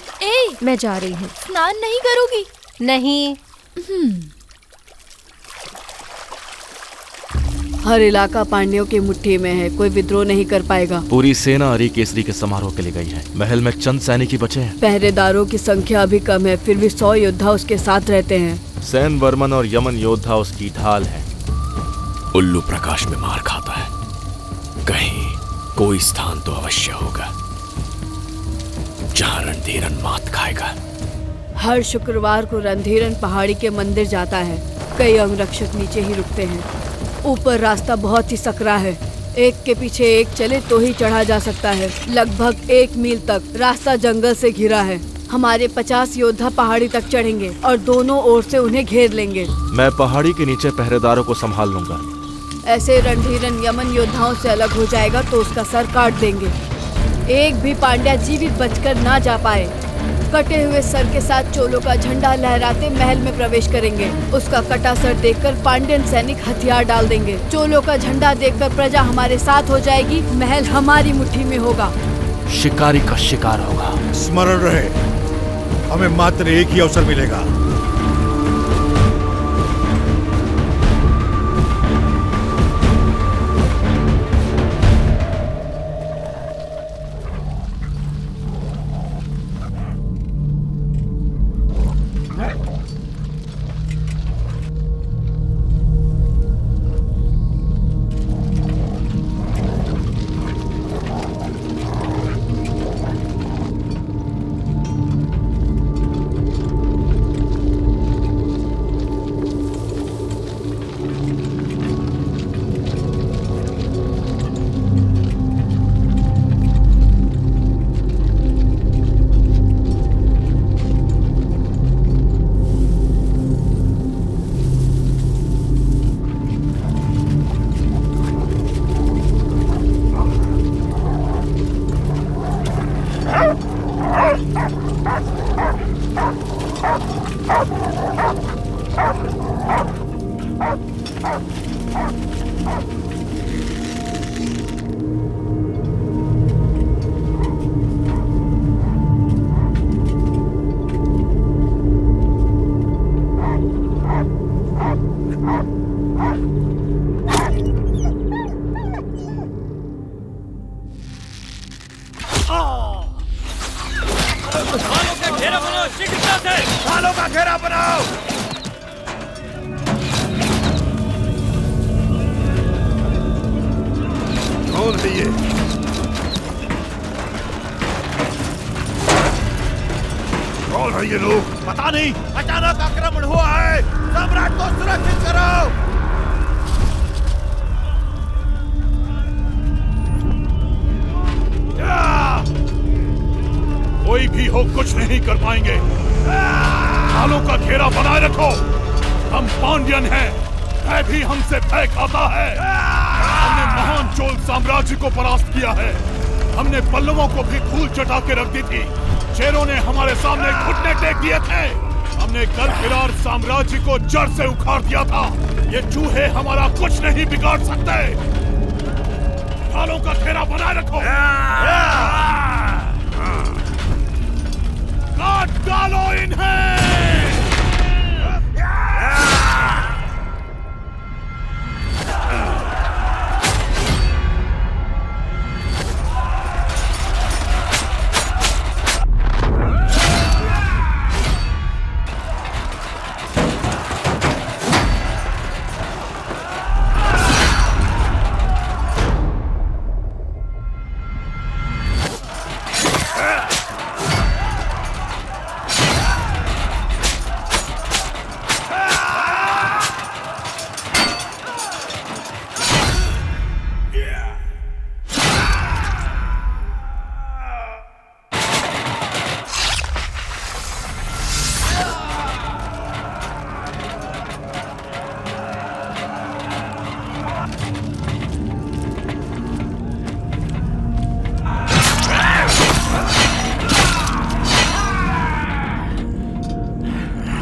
[SPEAKER 2] मैं जा रही हूँ।
[SPEAKER 8] स्नान नहीं करोगी?
[SPEAKER 2] नहीं।
[SPEAKER 17] हर इलाका पांड्यों की मुट्ठी में है, कोई विद्रोह नहीं कर पाएगा।
[SPEAKER 16] पूरी सेना हरी केसरी के समारोह के लिए गई है। महल में चंद सैनिक ही बचे हैं।
[SPEAKER 17] पहरेदारों की संख्या अभी कम है, फिर भी 100 योद्धा उसके साथ रहते हैं।
[SPEAKER 16] सैन वर्मन और यमन योद्धा उसकी ढाल है।
[SPEAKER 5] उल्लू प्रकाश में मार खाता है, कहीं कोई स्थान तो अवश्य होगा जहां रणधीरन मात खाएगा।
[SPEAKER 17] हर शुक्रवार को रणधीरन पहाड़ी के मंदिर जाता है। कई अंगरक्षक नीचे ही रुकते हैं। ऊपर रास्ता बहुत ही सकरा है, एक के पीछे एक चले तो ही चढ़ा जा सकता है। लगभग 1 मील तक रास्ता जंगल से घिरा है। हमारे 50 योद्धा पहाड़ी तक चढ़ेंगे और दोनों ओर से उन्हें घेर लेंगे।
[SPEAKER 16] मैं पहाड़ी के नीचे पहरेदारों को संभाल लूंगा।
[SPEAKER 17] ऐसे रणधीरन यमन योद्धाओं से अलग हो जाएगा तो उसका सर काट देंगे। एक भी पांड्या जीवित बचकर ना जा पाए। कटे हुए सर के साथ चोलों का झंडा लहराते महल में प्रवेश करेंगे। उसका कटा सर देखकर पांड्यन सैनिक हथियार डाल देंगे। चोलों का झंडा देखकर प्रजा हमारे साथ हो जाएगी। महल हमारी मुट्ठी में होगा।
[SPEAKER 16] शिकारी का शिकार होगा।
[SPEAKER 3] स्मरण रहे, हमें मात्र एक ही अवसर मिलेगा।
[SPEAKER 4] घेरा बनाओ। कौन है ये? कौन है ये लोग? पता नहीं, अचानक आक्रमण हुआ है। सम्राट को सुरक्षित करो। कोई भी हो कुछ नहीं कर पाएंगे। ढालों का घेरा बनाए रखो। हम पांड्यन हैं, भय भी हमसे भय खाता है। हमने महान चोल साम्राज्य को परास्त किया है। हमने पल्लवों को भी धूल चटा के रख दी थी। शेरों ने हमारे सामने घुटने टेक दिए थे। हमने गलफिरार साम्राज्य को जड़ से उखाड़ दिया था। ये चूहे हमारा कुछ नहीं बिगाड़ सकते। ढालों का घेरा बनाए रखो। काट डालो इन्हें।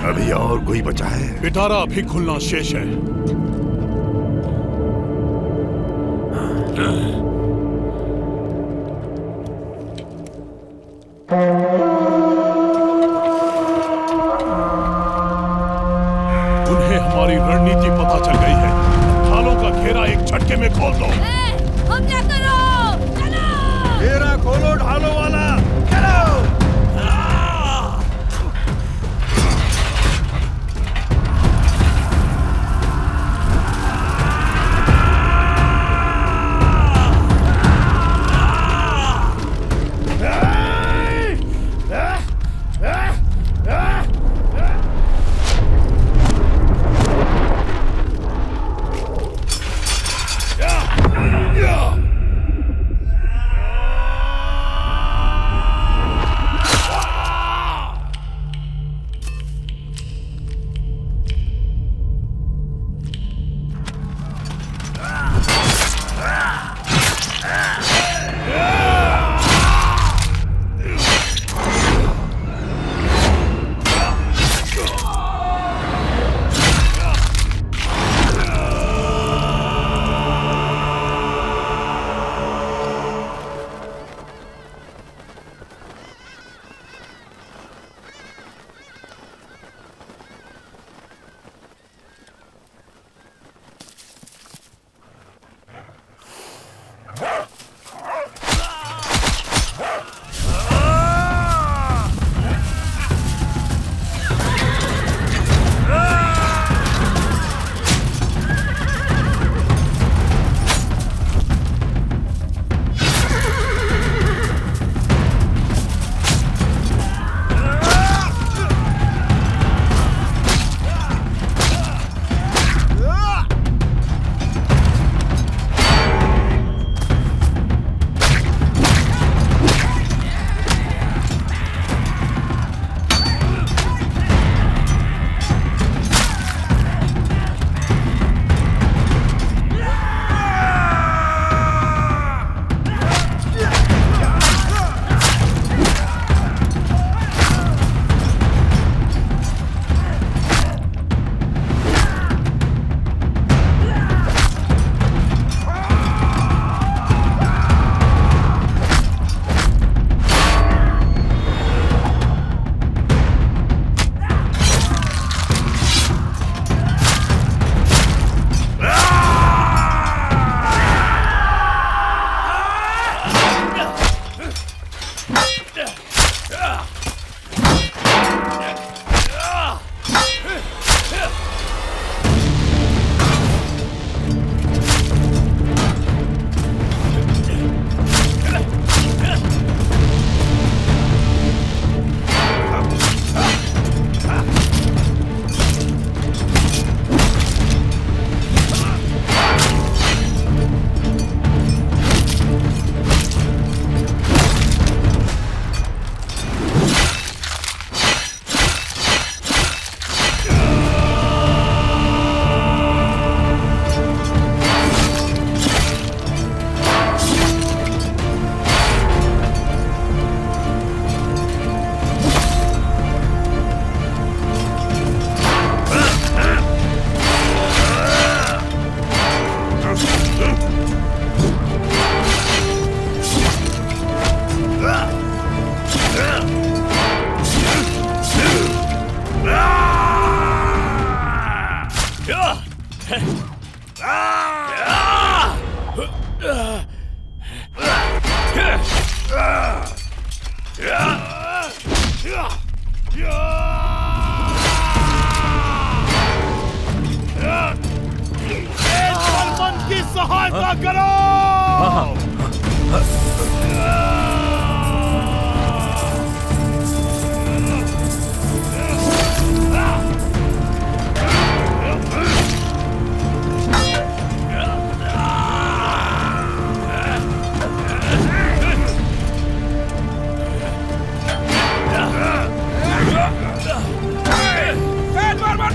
[SPEAKER 4] अभी और कोई बचा है? पिटारा अभी खुलना शेष है। उन्हें हमारी रणनीति पता चल गई है। ढालों का घेरा एक झटके में खोल दो।
[SPEAKER 15] हमला करो, चलो।
[SPEAKER 4] घेरा खोलो ढालों वाला, चलो। की सहायता करो।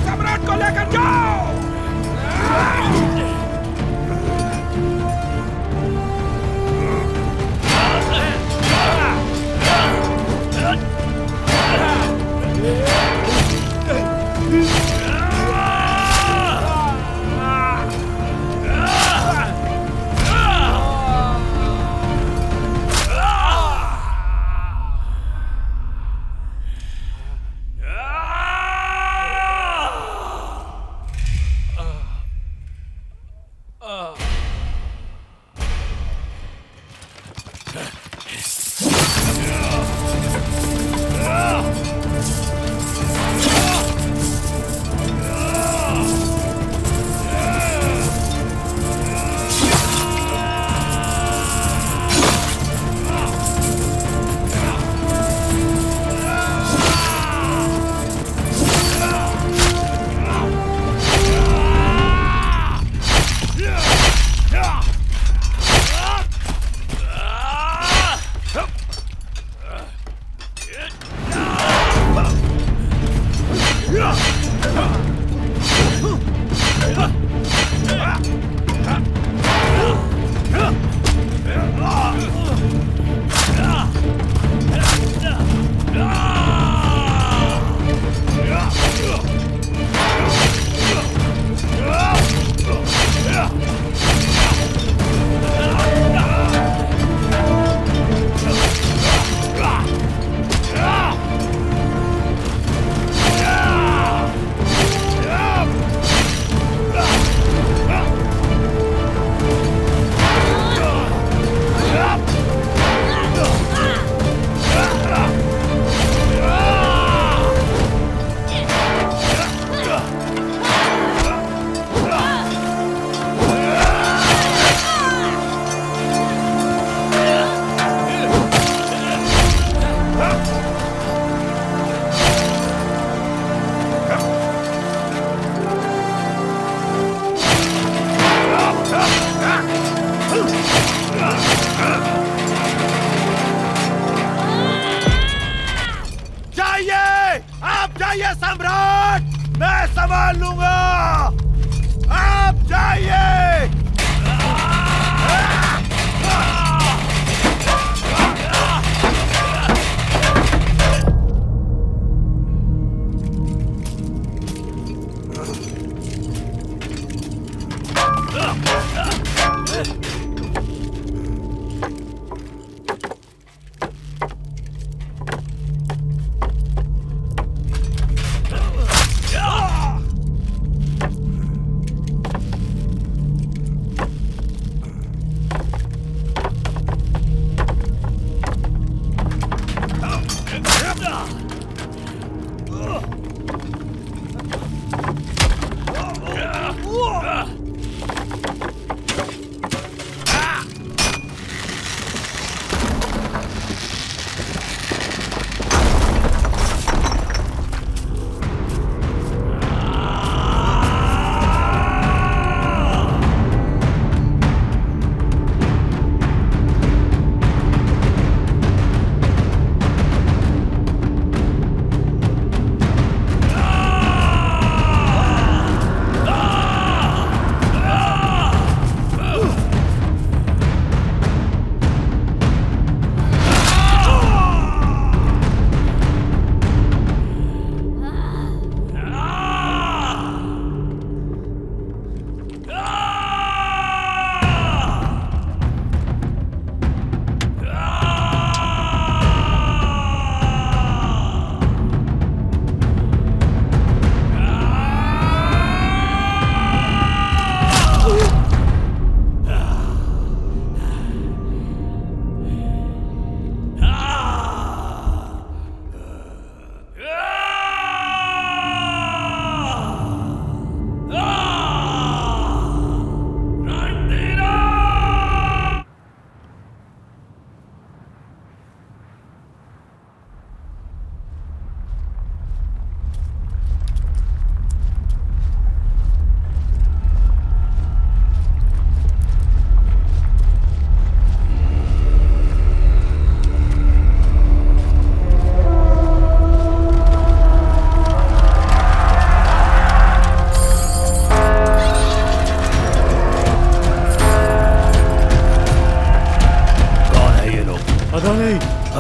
[SPEAKER 12] सम्राट को लेकर जाओ।
[SPEAKER 4] जाइए सम्राट, मैं संभाल लूंगा। आप जाइए।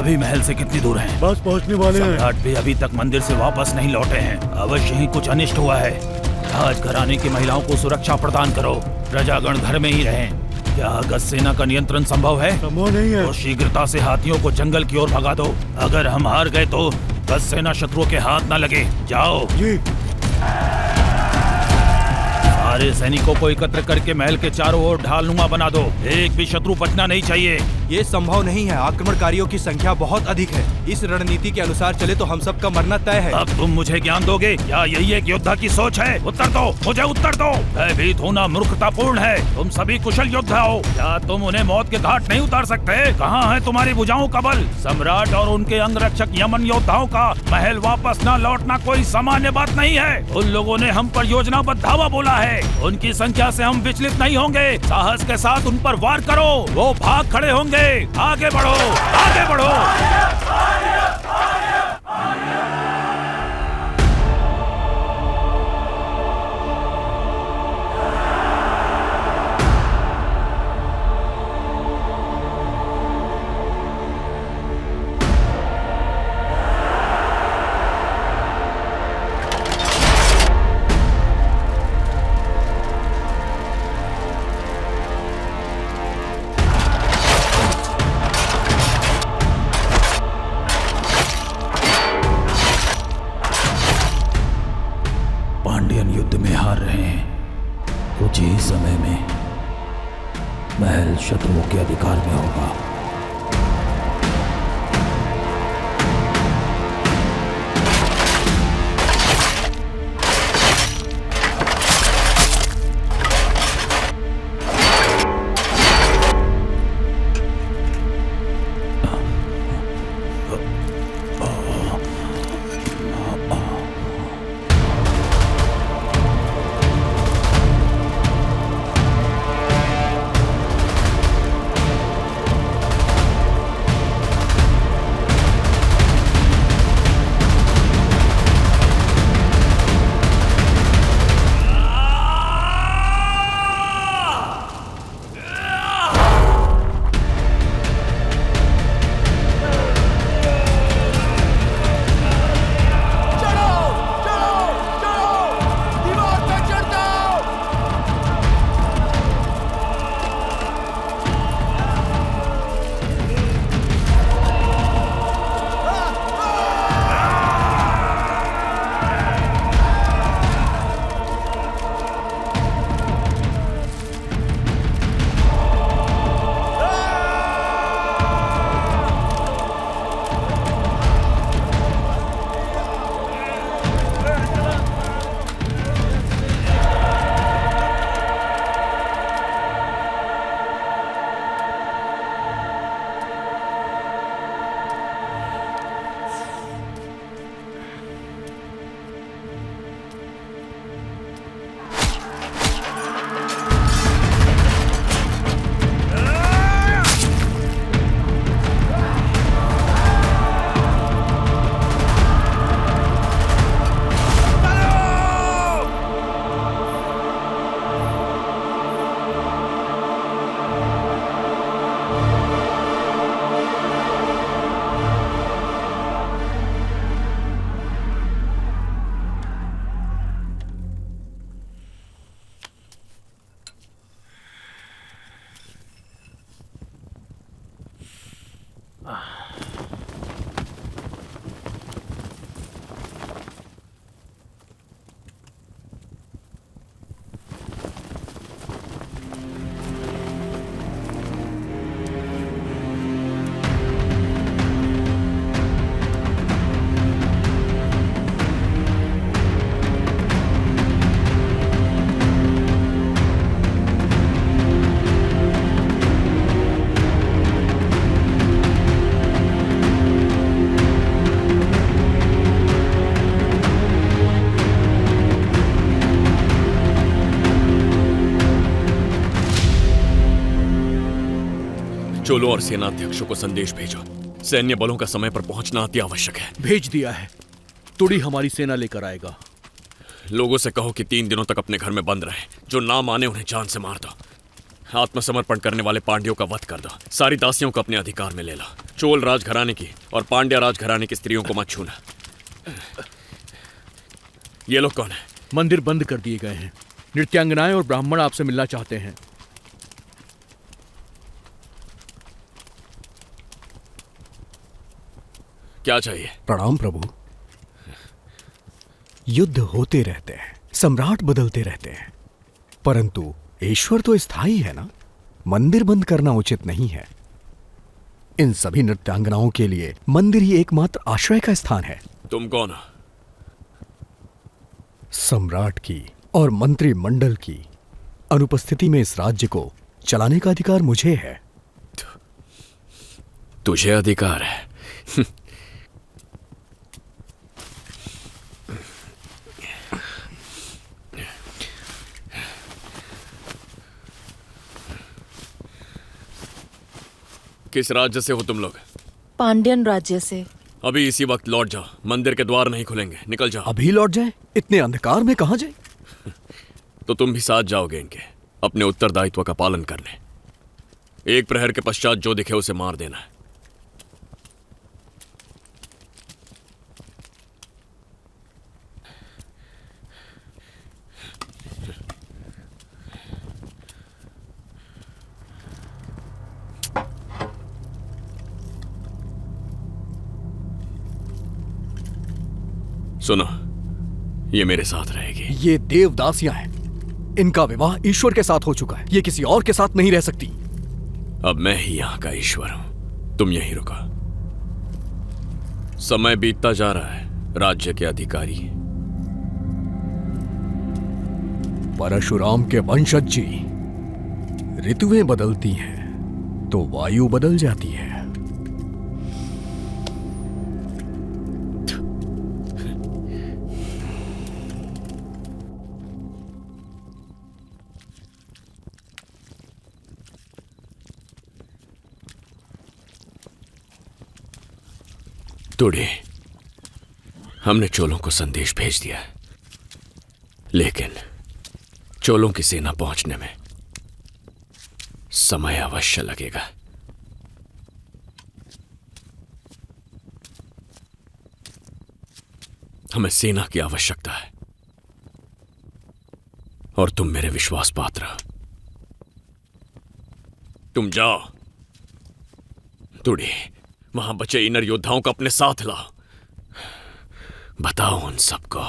[SPEAKER 10] अभी महल से कितनी दूर हैं?
[SPEAKER 3] बस पहुंचने वाले हैं।
[SPEAKER 10] सम्राट भी अभी तक मंदिर से वापस नहीं लौटे हैं। अवश्य ही कुछ अनिष्ट हुआ है। राजघराने की महिलाओं को सुरक्षा प्रदान करो। प्रजागण घर में ही रहें। क्या अगस्त सेना का नियंत्रण संभव है?
[SPEAKER 3] संभव नहीं है।
[SPEAKER 10] तो शीघ्रता से हाथियों को जंगल की ओर भगा दो। अगर हम हार गए तो अगस्त सेना शत्रुओं के हाथ न लगे। जाओ
[SPEAKER 3] जी।
[SPEAKER 10] सारे सैनिकों को एकत्र करके महल के चारों ओर ढालनुमा बना दो। एक भी शत्रु बचना नहीं चाहिए।
[SPEAKER 16] ये संभव नहीं है। आक्रमणकारियों की संख्या बहुत अधिक है। इस रणनीति के अनुसार चले तो हम सबका मरना तय है।
[SPEAKER 10] अब तुम मुझे ज्ञान दोगे? क्या यही एक योद्धा की सोच है? उत्तर दो, मुझे उत्तर दो। भयभीत होना मूर्खतापूर्ण है। तुम सभी कुशल योद्धा हो। क्या तुम उन्हें मौत के घाट नहीं उतार सकते? कहाँ है तुम्हारी भुजाओं का बल? सम्राट और उनके अंगरक्षक यमन योद्धाओं का महल वापस न लौटना कोई सामान्य बात नहीं है। उन लोगों ने हम पर योजनाबद्ध धावा बोला है। उनकी संख्या से हम विचलित नहीं होंगे। साहस के साथ उन पर वार करो। वो भाग खड़े होंगे। आगे बढ़ो, आगे बढ़ो। कुछ ही समय में महल शत्रुओं के अधिकार में होगा।
[SPEAKER 5] चोलों और सेनाध्यक्षों को संदेश भेजो। सैन्य बलों का समय पर पहुंचना अति आवश्यक है।
[SPEAKER 14] भेज दिया है। तुड़ी हमारी सेना लेकर आएगा।
[SPEAKER 5] लोगों से कहो कि 3 दिनों तक अपने घर में बंद रहे। जो ना माने उन्हें जान से मार दो। आत्मसमर्पण करने वाले पांड्यों का वध कर दो। सारी दासियों को अपने अधिकार में ले लो। चोल राजघराने की और पांड्या राजघराने की स्त्रियों को मत छूना। ये लोग कौन है?
[SPEAKER 14] मंदिर बंद कर दिए गए हैं। नृत्यांगनाएं और ब्राह्मण आपसे मिलना चाहते हैं।
[SPEAKER 5] क्या चाहिए?
[SPEAKER 14] प्रणाम प्रभु। युद्ध होते रहते हैं, सम्राट बदलते रहते हैं, परंतु ईश्वर तो स्थायी है ना। मंदिर बंद करना उचित नहीं है। इन सभी नृत्यांगनाओं के लिए मंदिर ही एकमात्र आश्रय का स्थान है।
[SPEAKER 5] तुम कौन हो?
[SPEAKER 14] सम्राट की और मंत्रिमंडल की अनुपस्थिति में इस राज्य को चलाने का अधिकार मुझे है।
[SPEAKER 5] तुझे अधिकार है? किस राज्य से हो तुम लोग?
[SPEAKER 9] पांड्यन राज्य से।
[SPEAKER 5] अभी इसी वक्त लौट जाओ, मंदिर के द्वार नहीं खुलेंगे। निकल जाओ।
[SPEAKER 14] अभी लौट जाए? इतने अंधकार में कहां जाए?
[SPEAKER 5] तो तुम भी साथ जाओगे इनके, अपने उत्तरदायित्व का पालन करने। एक प्रहर के पश्चात जो दिखे उसे मार देना है। सुनो, ये मेरे साथ रहेगी।
[SPEAKER 14] ये देवदासियां हैं। इनका विवाह ईश्वर के साथ हो चुका है। ये किसी और के साथ नहीं रह सकती।
[SPEAKER 5] अब मैं ही यहां का ईश्वर हूं। तुम यहीं रुको। समय बीतता जा रहा है। राज्य के अधिकारी
[SPEAKER 14] परशुराम के वंशज जी, ऋतुएं बदलती हैं तो वायु बदल जाती है।
[SPEAKER 5] तुड़े, हमने चोलों को संदेश भेज दिया, लेकिन चोलों की सेना पहुंचने में समय अवश्य लगेगा। हमें सेना की आवश्यकता है और तुम मेरे विश्वास पात्र हो। तुम जाओ तुड़े, वहां बचे इनर योद्धाओं को अपने साथ लाओ। बताओ उन सबको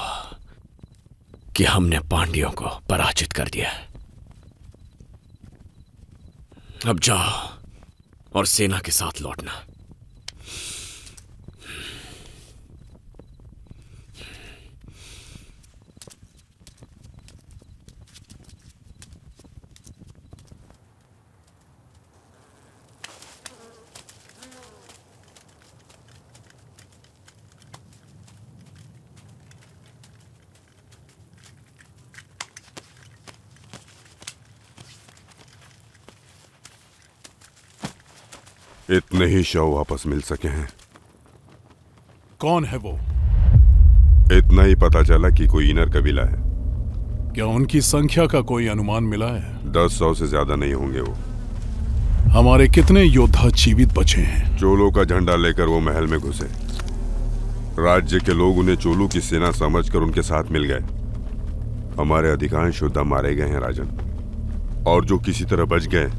[SPEAKER 5] कि हमने पांड्यों को पराजित कर दिया। अब जाओ और सेना के साथ लौटना।
[SPEAKER 18] इतने ही शव वापस मिल सके हैं।
[SPEAKER 4] कौन है वो?
[SPEAKER 18] इतना ही पता चला कि कोई इनर कबीला है।
[SPEAKER 4] क्या उनकी संख्या का कोई अनुमान मिला है?
[SPEAKER 18] 10-100 से ज्यादा नहीं होंगे वो।
[SPEAKER 4] हमारे कितने योद्धा जीवित बचे हैं?
[SPEAKER 18] चोलों का झंडा लेकर वो महल में घुसे। राज्य के लोग उन्हें चोलों की सेना समझकर उनके साथ मिल गए। हमारे अधिकांश योद्धा मारे गए हैं राजन, और जो किसी तरह बच गए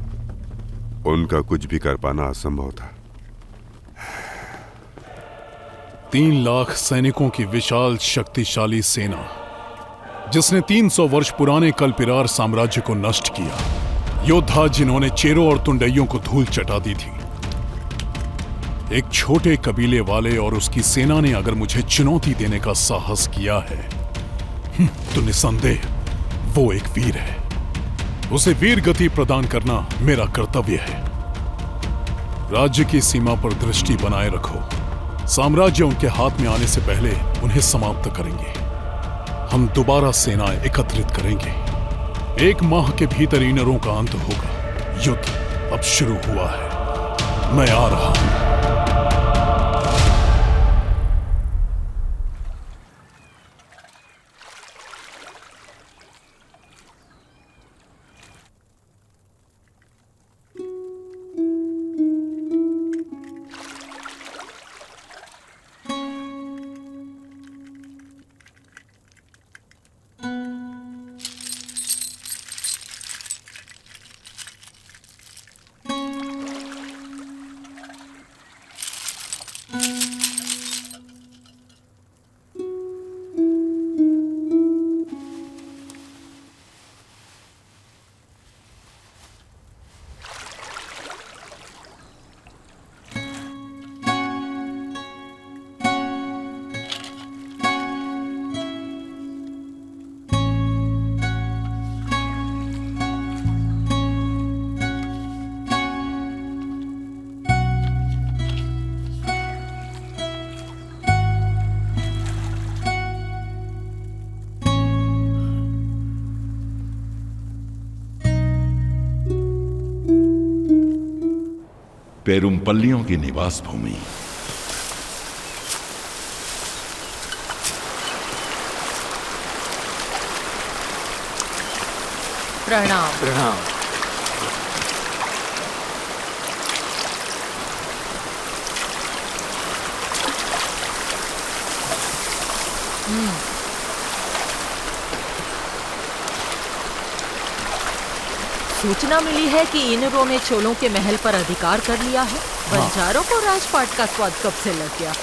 [SPEAKER 18] उनका कुछ भी कर पाना असंभव था।
[SPEAKER 4] 3 लाख सैनिकों की विशाल शक्तिशाली सेना, जिसने 300 वर्ष पुराने कल्पिरार साम्राज्य को नष्ट किया। योद्धा जिन्होंने चेरों और तुंडइयों को धूल चटा दी थी। एक छोटे कबीले वाले और उसकी सेना ने अगर मुझे चुनौती देने का साहस किया है तो निसंदेह वो एक वीर है। उसे वीर गति प्रदान करना मेरा कर्तव्य है। राज्य की सीमा पर दृष्टि बनाए रखो। साम्राज्य उनके हाथ में आने से पहले उन्हें समाप्त करेंगे। हम दोबारा सेनाएं एकत्रित करेंगे। 1 माह के भीतर इनरों का अंत होगा। युद्ध अब शुरू हुआ है। मैं आ रहा हूं।
[SPEAKER 1] पेरुमपल्लियों की निवास भूमि।
[SPEAKER 11] प्रणाम।
[SPEAKER 6] प्रणाम।
[SPEAKER 11] सूचना मिली है कि इनरों ने चोलों के महल पर अधिकार कर लिया है। बंजारों को राजपाट का स्वाद कब से लग गया?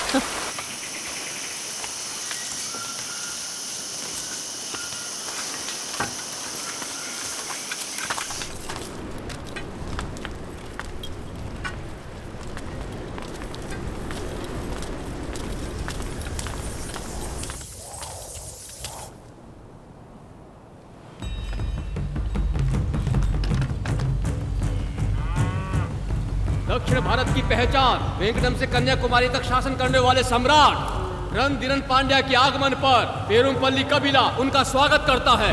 [SPEAKER 12] दक्षिण भारत की पहचान, वेंकटम से कन्याकुमारी तक शासन करने वाले सम्राट रणधीरन पांड्या के आगमन पर पेरुमपल्ली कबीला उनका स्वागत करता है।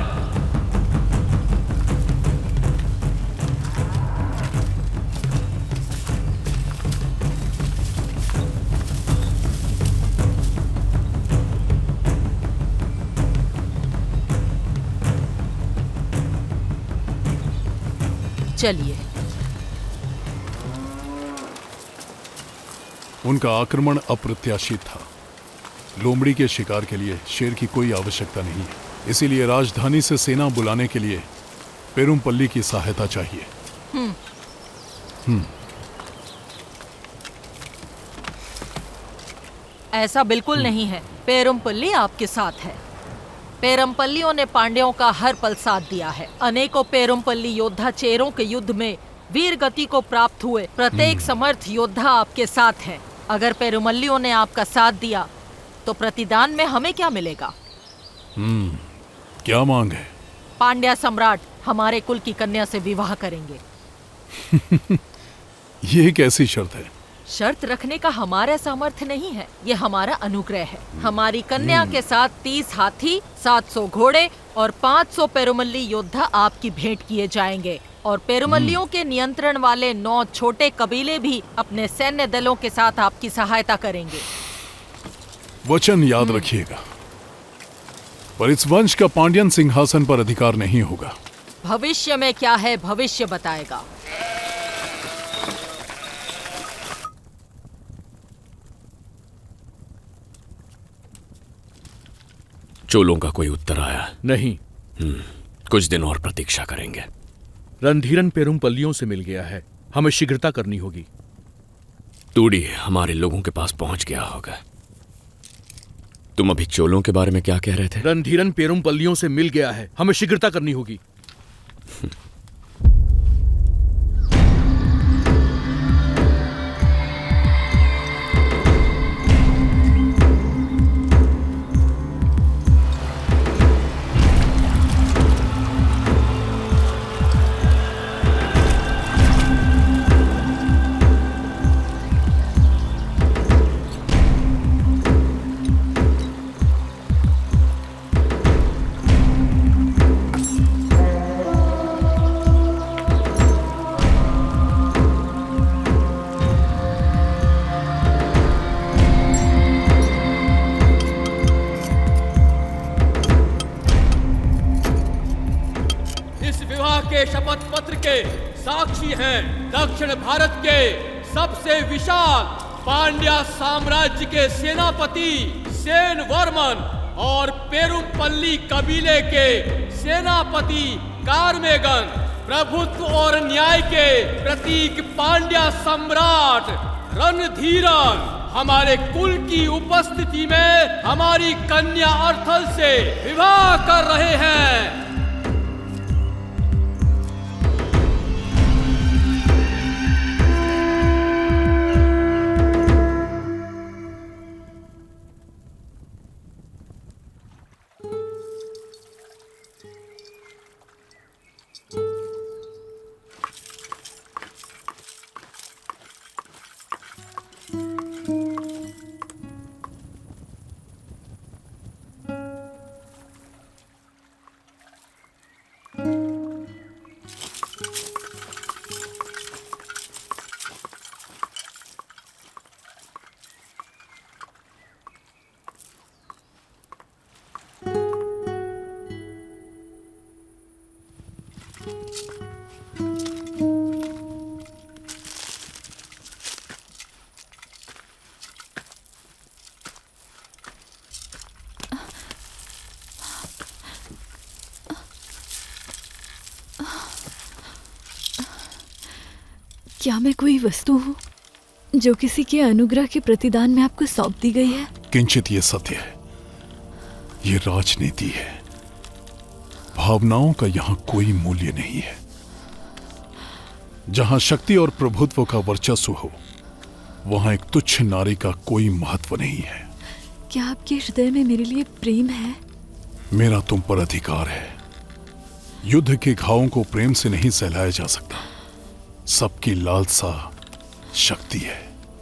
[SPEAKER 11] चलिए।
[SPEAKER 4] उनका आक्रमण अप्रत्याशित था। लोमड़ी के शिकार के लिए शेर की कोई आवश्यकता नहीं है, इसीलिए राजधानी से सेना बुलाने के लिए पेरुमपल्ली की सहायता चाहिए।
[SPEAKER 11] ऐसा बिल्कुल नहीं है। पेरुमपल्ली आपके साथ है। पेरुमपल्लियों ने पांड्यों का हर पल साथ दिया है। अनेकों पेरुमपल्ली योद्धा चेरों के युद्ध में वीर गति को प्राप्त हुए। प्रत्येक समर्थ योद्धा आपके साथ है। अगर पेरुमल्लियों ने आपका साथ दिया तो प्रतिदान में हमें क्या मिलेगा?
[SPEAKER 4] क्या मांग है?
[SPEAKER 11] पांड्या सम्राट हमारे कुल की कन्या से विवाह करेंगे।
[SPEAKER 4] ये कैसी शर्त है?
[SPEAKER 11] शर्त रखने का हमारा सामर्थ्य नहीं है, ये हमारा अनुग्रह है। हमारी कन्या के साथ 30 हाथी, 700 घोड़े और 500 पेरुमल्ली योद्धा आपकी भेंट किए जाएंगे। और पेरुमल्लियों के नियंत्रण वाले 9 छोटे कबीले भी अपने सैन्य दलों के साथ आपकी सहायता करेंगे।
[SPEAKER 4] वचन याद रखिएगा, पर इस वंश का पांड्यन सिंहासन पर अधिकार नहीं होगा।
[SPEAKER 11] भविष्य में क्या है, भविष्य बताएगा।
[SPEAKER 5] चोलों का कोई उत्तर आया
[SPEAKER 14] नहीं।
[SPEAKER 5] कुछ दिन और प्रतीक्षा करेंगे।
[SPEAKER 14] रणधीरन पेरुमपल्लियों से मिल गया है, हमें शीघ्रता करनी होगी।
[SPEAKER 5] टूडी हमारे लोगों के पास पहुंच गया होगा। तुम अभी चोलों के बारे में क्या कह रहे थे?
[SPEAKER 14] रणधीरन पेरुमपल्लियों से मिल गया है, हमें शीघ्रता करनी होगी।
[SPEAKER 12] शपथ पत्र के साक्षी हैं दक्षिण भारत के सबसे विशाल पांड्या साम्राज्य के सेनापति सेन वर्मन और पेरुमपल्ली कबीले के सेनापति कार्मेगन, प्रभुत्व और न्याय के प्रतीक पांड्या सम्राट रणधीरन हमारे कुल की उपस्थिति में हमारी कन्या अर्थल से विवाह कर रहे हैं।
[SPEAKER 8] क्या मैं कोई वस्तु हूँ जो किसी के अनुग्रह के प्रतिदान में आपको सौंप दी गई है?
[SPEAKER 4] किंचित ये सत्य है, ये राजनीति है। भावनाओं का यहाँ कोई मूल्य नहीं है। जहां शक्ति और प्रभुत्व का वर्चस्व हो, वहां एक तुच्छ नारी का कोई महत्व नहीं है।
[SPEAKER 8] क्या आपके हृदय में मेरे लिए प्रेम है?
[SPEAKER 4] मेरा तुम पर अधिकार है। युद्ध के घावों को प्रेम से नहीं सहलाया जा सकता। सबकी लालसा शक्ति है।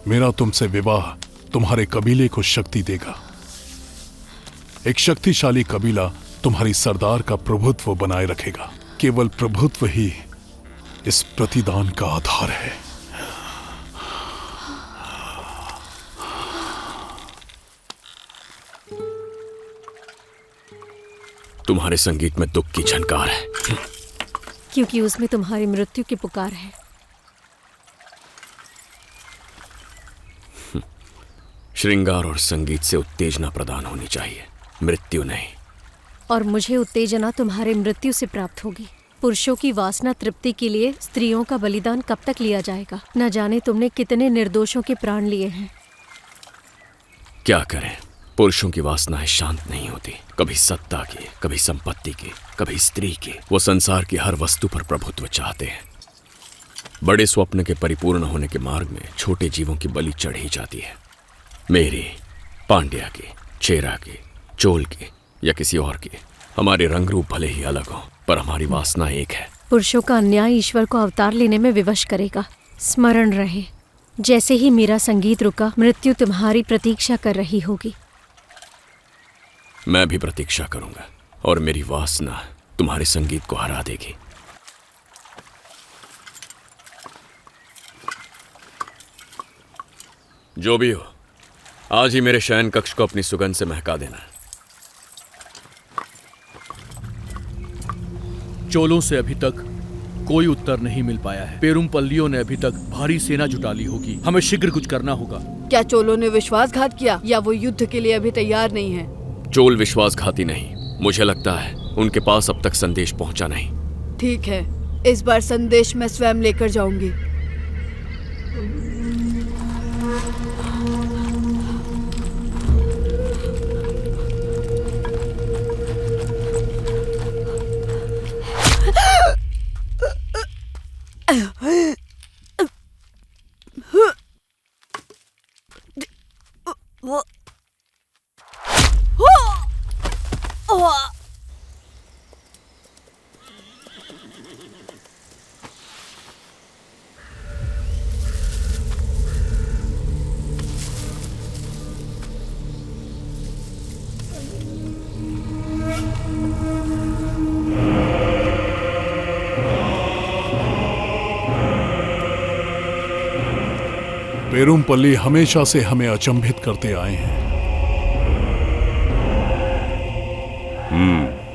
[SPEAKER 4] मेरा तुमसे विवाह तुम्हारे कबीले को शक्ति देगा। एक शक्तिशाली कबीला तुम्हारी सरदार का प्रभुत्व बनाए रखेगा। केवल प्रभुत्व ही इस प्रतिदान का आधार है।
[SPEAKER 5] तुम्हारे संगीत में दुख की झनकार है,
[SPEAKER 2] क्योंकि उसमें तुम्हारी मृत्यु की पुकार है।
[SPEAKER 5] श्रृंगार और संगीत से उत्तेजना प्रदान होनी चाहिए, मृत्यु नहीं।
[SPEAKER 2] और मुझे उत्तेजना तुम्हारे मृत्यु से प्राप्त होगी। पुरुषों की वासना तृप्ति के लिए स्त्रियों का बलिदान कब तक लिया जाएगा? न जाने तुमने कितने निर्दोषों के प्राण लिए हैं।
[SPEAKER 5] क्या करें, पुरुषों की वासनाएं शांत नहीं होती। कभी सत्ता की, कभी संपत्ति की, कभी स्त्री की। वो संसार की हर वस्तु पर प्रभुत्व चाहते हैं। बड़े स्वप्न के परिपूर्ण होने के मार्ग में छोटे जीवों की बलि चढ़ी जाती है। मेरी, पांड्या की, चेरा की, चोल की या किसी और की। हमारे रंग रूप भले ही अलग हों, पर हमारी वासना एक है।
[SPEAKER 2] पुरुषों का अन्याय ईश्वर को अवतार लेने में विवश करेगा। स्मरण रहे, जैसे ही मेरा संगीत रुका, मृत्यु तुम्हारी प्रतीक्षा कर रही होगी।
[SPEAKER 5] मैं भी प्रतीक्षा करूंगा और मेरी वासना तुम्हारे संगीत को हरा देगी। जो भी हो, आज ही मेरे शयन कक्ष को अपनी सुगंध से महका देना।
[SPEAKER 12] चोलों से अभी तक कोई उत्तर नहीं मिल पाया है। पेरुमपल्लियों ने अभी तक भारी सेना जुटा ली होगी। हमें शीघ्र कुछ करना होगा।
[SPEAKER 17] क्या चोलों ने विश्वासघात किया या वो युद्ध के लिए अभी तैयार नहीं है?
[SPEAKER 5] चोल विश्वासघाती नहीं। मुझे लगता है उनके पास अब तक संदेश पहुंचा नहीं।
[SPEAKER 17] ठीक है, इस बार संदेश मैं स्वयं लेकर जाऊंगी।
[SPEAKER 4] पेरुमपल्ली हमेशा से हमें अचंभित करते आए हैं।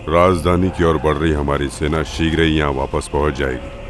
[SPEAKER 18] राजधानी की ओर बढ़ रही हमारी सेना शीघ्र ही यहाँ वापस पहुंच जाएगी।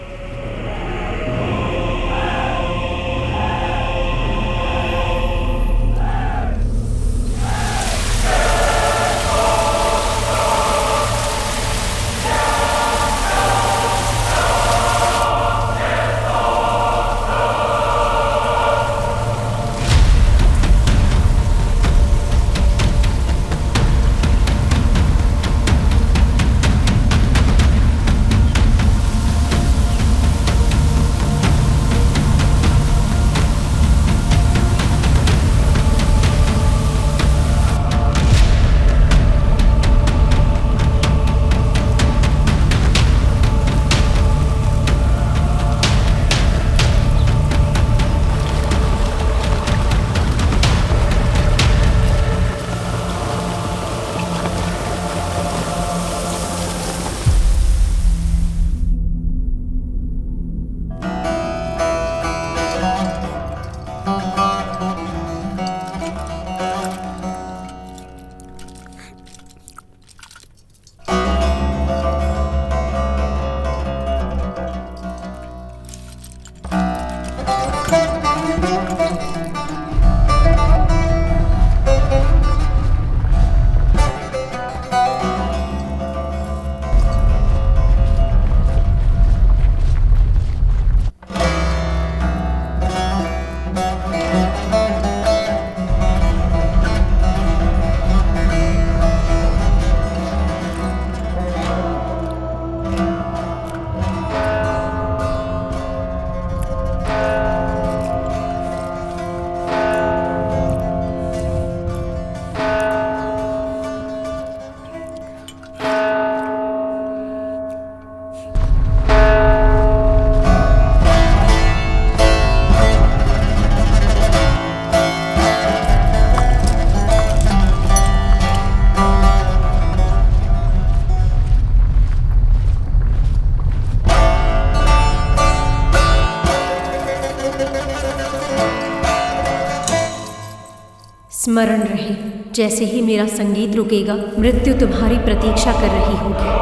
[SPEAKER 2] स्मरण रहे, जैसे ही मेरा संगीत रुकेगा, मृत्यु तुम्हारी प्रतीक्षा कर रही होगी।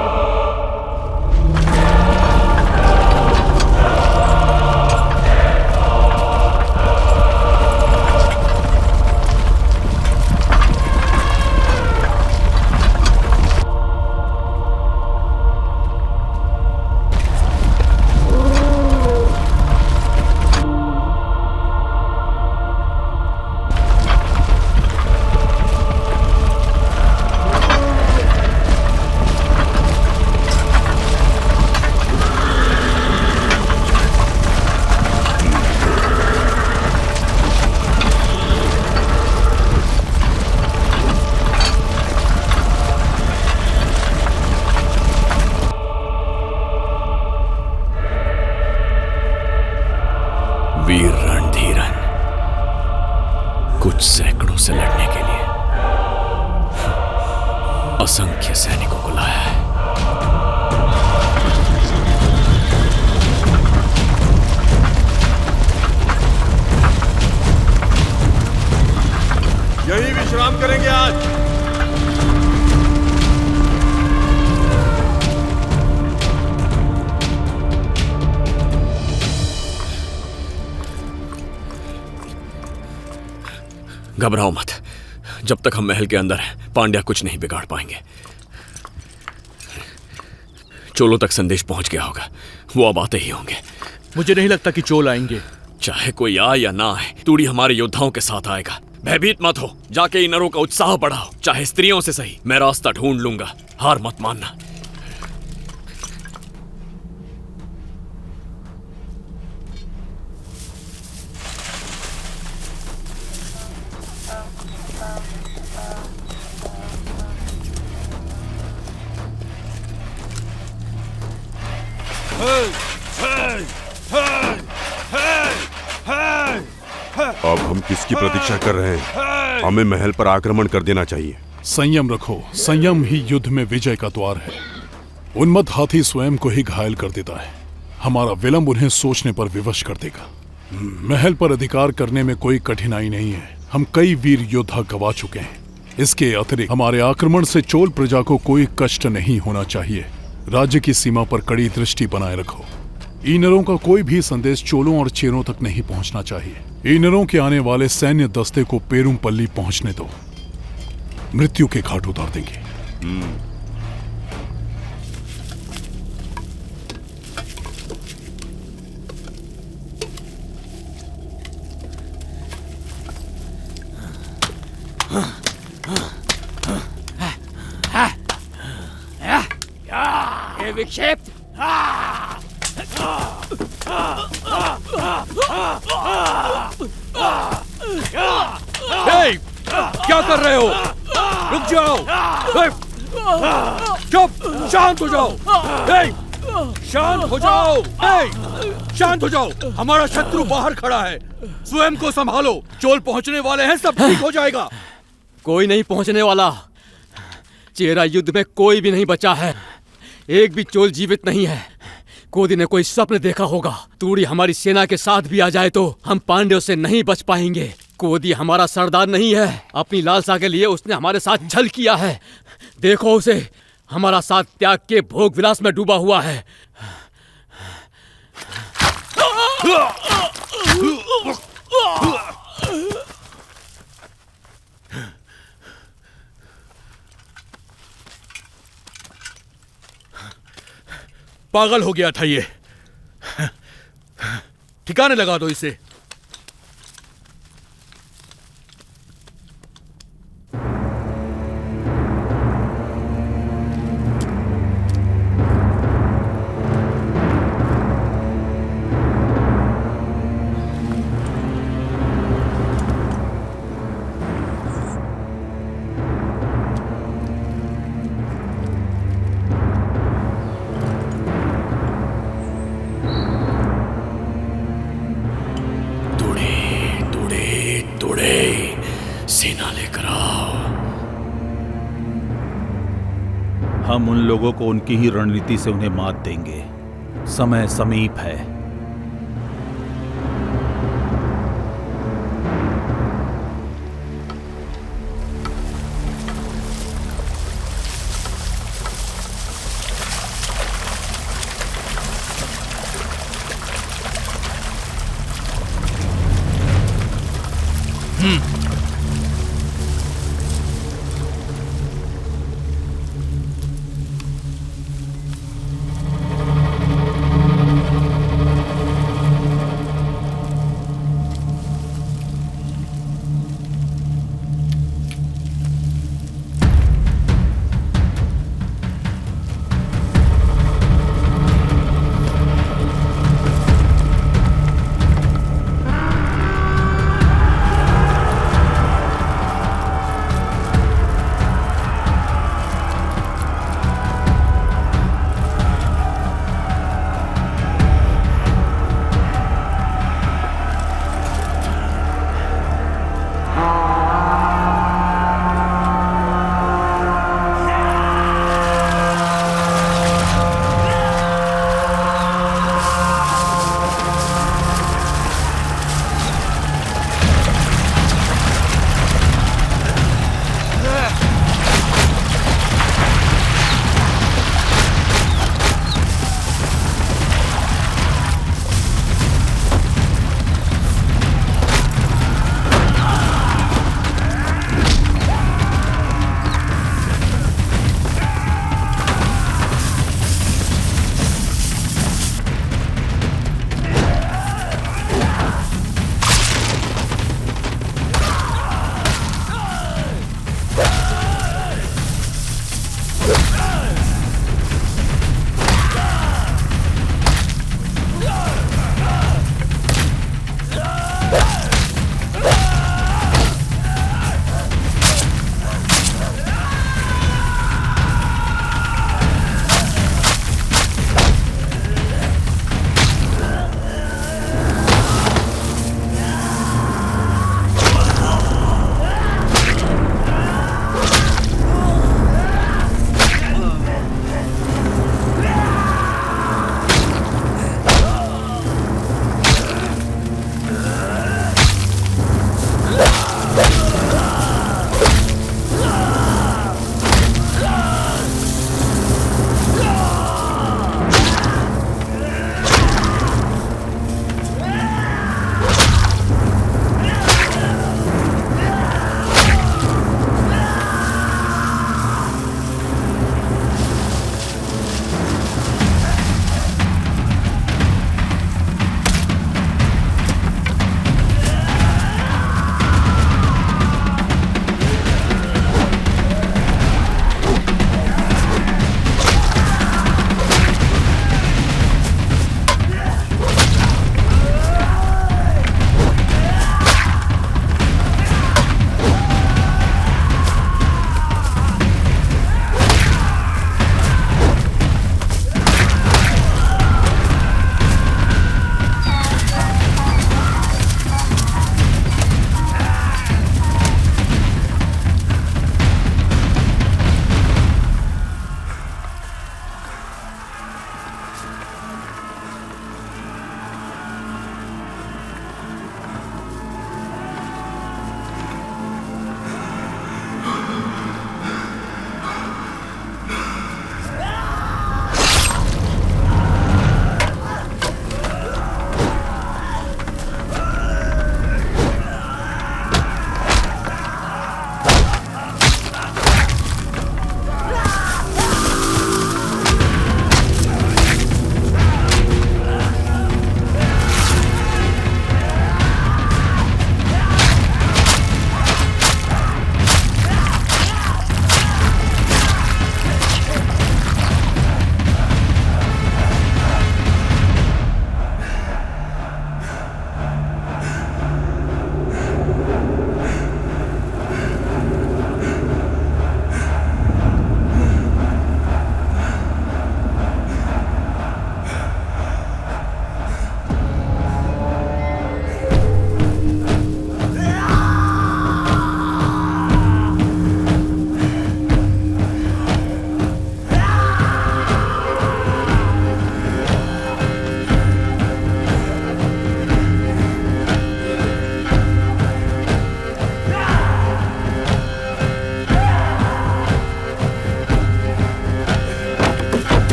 [SPEAKER 5] वीर रणधीरन, कुछ सैकड़ों से लड़ने के लिए असंख्य सैनिकों को लाया है।
[SPEAKER 19] यही विश्राम करेंगे आज।
[SPEAKER 5] घबराओ मत, जब तक हम महल के अंदर हैं, पांड्या कुछ नहीं बिगाड़ पाएंगे। चोलों तक संदेश पहुंच गया होगा, वो अब आते ही होंगे।
[SPEAKER 16] मुझे नहीं लगता कि चोल आएंगे।
[SPEAKER 5] चाहे कोई आए या ना आए, तूड़ी हमारे योद्धाओं के साथ आएगा। भयभीत मत हो, जाके इन नरों का उत्साह बढ़ाओ, चाहे स्त्रियों से सही। मैं रास्ता ढूंढ लूंगा, हार मत मानना।
[SPEAKER 18] अब हम किसकी प्रतीक्षा कर रहे हैं? हमें महल पर आक्रमण कर देना चाहिए।
[SPEAKER 4] संयम रखो, संयम ही युद्ध में विजय का द्वार है। उन्मत्त हाथी स्वयं को ही घायल कर देता है, हमारा विलंब उन्हें सोचने पर विवश कर देगा। महल पर अधिकार करने में कोई कठिनाई नहीं है, हम कई वीर योद्धा गवा चुके हैं। इसके अतिरिक्त हमारे आक्रमण से चोल प्रजा को कोई कष्ट नहीं होना चाहिए। राज्य की सीमा पर कड़ी दृष्टि बनाए रखो। ईनरों का कोई भी संदेश चोलों और चेरों तक नहीं पहुंचना चाहिए। ईनरों के आने वाले सैन्य दस्ते को पेरुमपल्ली पहुंचने दो, मृत्यु के घाट उतार देंगे।
[SPEAKER 12] ये विक्षेप
[SPEAKER 6] क्या कर रहे हो? रुक जाओ। चुप, शांत हो जाओ। शांत हो जाओ। शांत हो जाओ। हमारा शत्रु बाहर खड़ा है, स्वयं को संभालो। चोल पहुंचने वाले हैं, सब ठीक हो जाएगा।
[SPEAKER 12] कोई नहीं पहुंचने वाला। चेरा युद्ध में कोई भी नहीं बचा है, एक भी चोल जीवित नहीं है। कोदी ने कोई स्वप्न देखा होगा, तूड़ी हमारी सेना के साथ भी आ जाए तो हम पांड्यों से नहीं बच पाएंगे। कोदी हमारा सरदार नहीं है, अपनी लालसा के लिए उसने हमारे साथ छल किया है। देखो उसे, हमारा साथ त्याग के भोग विलास में डूबा हुआ है।
[SPEAKER 6] पागल हो गया था ये। ठिकाने लगा दो इसे।
[SPEAKER 5] सेना लेकर आओ।
[SPEAKER 10] हम उन लोगों को उनकी ही रणनीति से उन्हें मात देंगे। समय समीप है।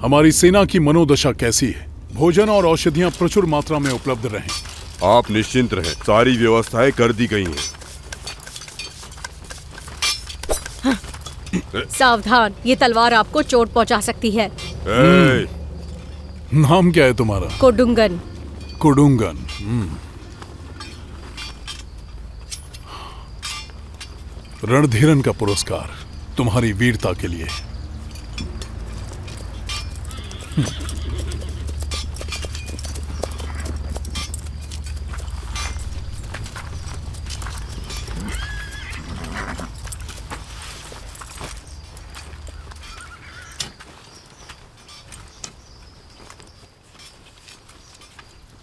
[SPEAKER 4] हमारी सेना की मनोदशा कैसी है? भोजन और औषधियां प्रचुर मात्रा में उपलब्ध रहें।
[SPEAKER 18] आप निश्चिंत रहें, सारी व्यवस्थाएं कर दी गई हैं।
[SPEAKER 2] सावधान, ये तलवार आपको चोट पहुंचा सकती है।
[SPEAKER 4] नाम क्या है तुम्हारा?
[SPEAKER 2] कोडुंगन।
[SPEAKER 4] कोडुंगन। रणधीरन का पुरस्कार तुम्हारी वीरता के लिए।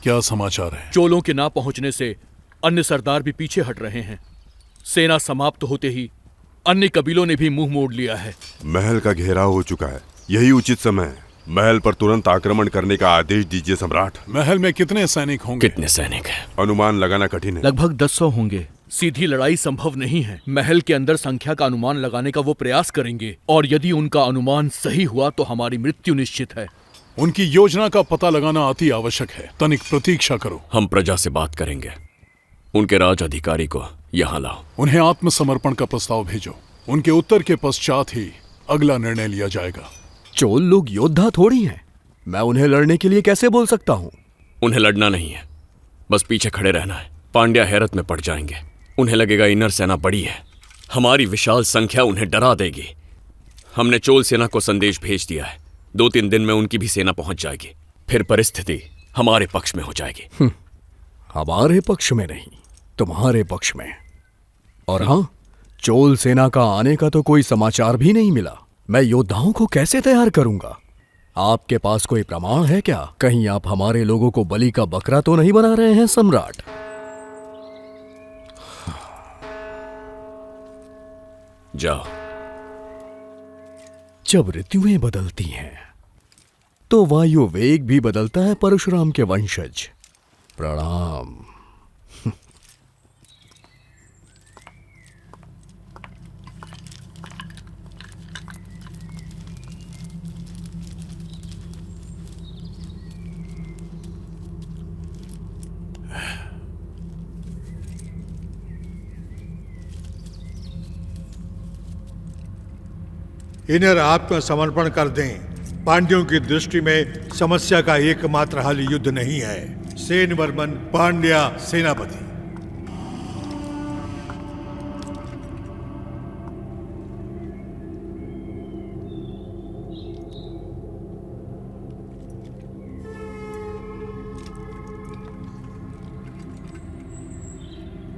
[SPEAKER 4] क्या समाचार है?
[SPEAKER 12] चोलों के ना पहुंचने से अन्य सरदार भी पीछे हट रहे हैं। सेना समाप्त होते ही अन्य कबीलों ने भी मुंह मोड़ लिया है।
[SPEAKER 18] महल का घेराव हो चुका है, यही उचित समय है। महल पर तुरंत आक्रमण करने का आदेश दीजिए सम्राट।
[SPEAKER 4] महल में कितने सैनिक होंगे?
[SPEAKER 5] कितने सैनिक हैं?
[SPEAKER 18] अनुमान लगाना कठिन है।
[SPEAKER 16] लगभग 1000 होंगे।
[SPEAKER 12] सीधी लड़ाई संभव नहीं है। महल के अंदर संख्या का अनुमान लगाने का वो प्रयास करेंगे, और यदि उनका अनुमान सही हुआ तो हमारी मृत्यु निश्चित है।
[SPEAKER 4] उनकी योजना का पता लगाना अति आवश्यक है। तनिक प्रतीक्षा करो।
[SPEAKER 5] हम प्रजा से बात करेंगे। उनके राज अधिकारी को यहाँ लाओ।
[SPEAKER 4] उन्हें आत्मसमर्पण का प्रस्ताव भेजो। उनके उत्तर के पश्चात ही अगला निर्णय लिया जाएगा।
[SPEAKER 14] चोल लोग योद्धा थोड़ी हैं। मैं उन्हें लड़ने के लिए कैसे बोल सकता हूँ?
[SPEAKER 5] उन्हें लड़ना नहीं है, बस पीछे खड़े रहना है। पांड्या हैरत में पड़ जाएंगे। उन्हें लगेगा इनर सेना बड़ी है, हमारी विशाल संख्या उन्हें डरा देगी। हमने चोल सेना को संदेश भेज दिया है। 2-3 दिन में उनकी भी सेना पहुंच जाएगी। फिर परिस्थिति हमारे पक्ष में हो जाएगी।
[SPEAKER 14] हमारे पक्ष में नहीं, तुम्हारे पक्ष में। और हाँ, चोल सेना का आने का तो कोई समाचार भी नहीं मिला। मैं योद्धाओं को कैसे तैयार करूंगा? आपके पास कोई प्रमाण है क्या? कहीं आप हमारे लोगों को बलि का बकरा तो नहीं बना रहे हैं सम्राट?
[SPEAKER 5] जाओ।
[SPEAKER 14] जब ऋतुएं बदलती हैं तो वायु वेग भी बदलता है परशुराम के वंशज। प्रणाम।
[SPEAKER 3] इन्हें आत्मसमर्पण कर दें। पांड्यों की दृष्टि में समस्या का एकमात्र हल युद्ध नहीं है। सेन वर्मन पांड्या सेनापति।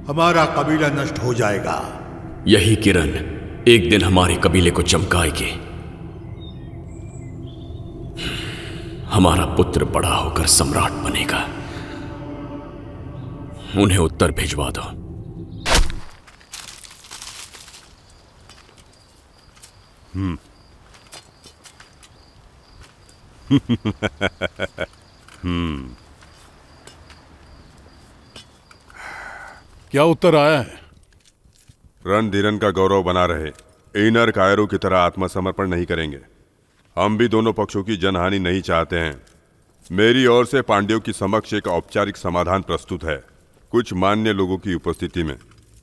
[SPEAKER 3] हमारा कबीला नष्ट हो जाएगा।
[SPEAKER 5] यही किरण एक दिन हमारे कबीले को चमकाएगी। हमारा पुत्र बड़ा होकर सम्राट बनेगा। उन्हें उत्तर भिजवा दो।
[SPEAKER 4] क्या उत्तर आया है?
[SPEAKER 18] रणधीरन का गौरव बना रहे। ईनर कायरों की तरह आत्मसमर्पण नहीं करेंगे। हम भी दोनों पक्षों की जनहानि नहीं चाहते हैं। मेरी ओर से पांड्यों की समक्ष एक औपचारिक समाधान प्रस्तुत है, कुछ मान्य लोगों की उपस्थिति में।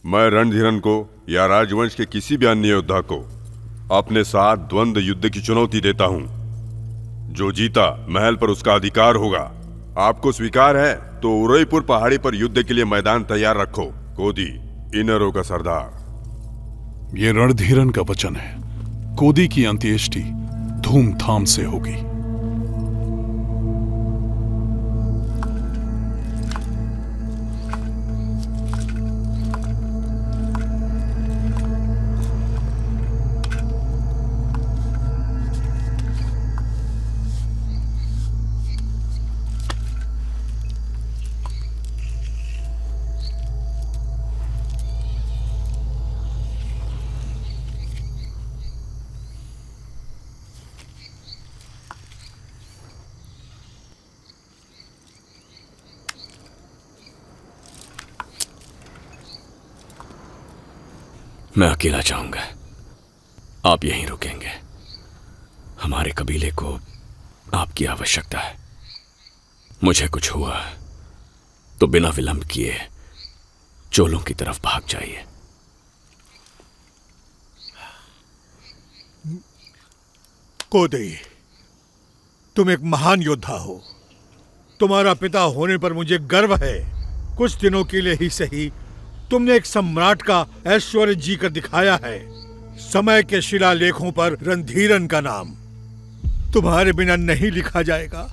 [SPEAKER 18] मैं रणधीरन को या राजवंश के किसी भी अन्य योद्धा को अपने साथ द्वंद्व युद्ध की चुनौती देता हूं। जो जीता महल पर उसका अधिकार होगा। आपको स्वीकार है तो उदयपुर पहाड़ी पर युद्ध के लिए मैदान तैयार रखो। कोदी, इनरों का सरदार।
[SPEAKER 4] ये रणधीरन का वचन है। कोदी की अंत्येष्टि धूमधाम से होगी।
[SPEAKER 5] मैं अकेला जाऊंगा, आप यहीं रुकेंगे। हमारे कबीले को आपकी आवश्यकता है। मुझे कुछ हुआ तो बिना विलंब किए चोलों की तरफ भाग जाइए।
[SPEAKER 3] कोदई, तुम एक महान योद्धा हो। तुम्हारा पिता होने पर मुझे गर्व है। कुछ दिनों के लिए ही सही, तुमने एक सम्राट का ऐश्वर्य जी कर दिखाया है। समय के शिलालेखों पर रणधीरन का नाम तुम्हारे बिना नहीं लिखा जाएगा।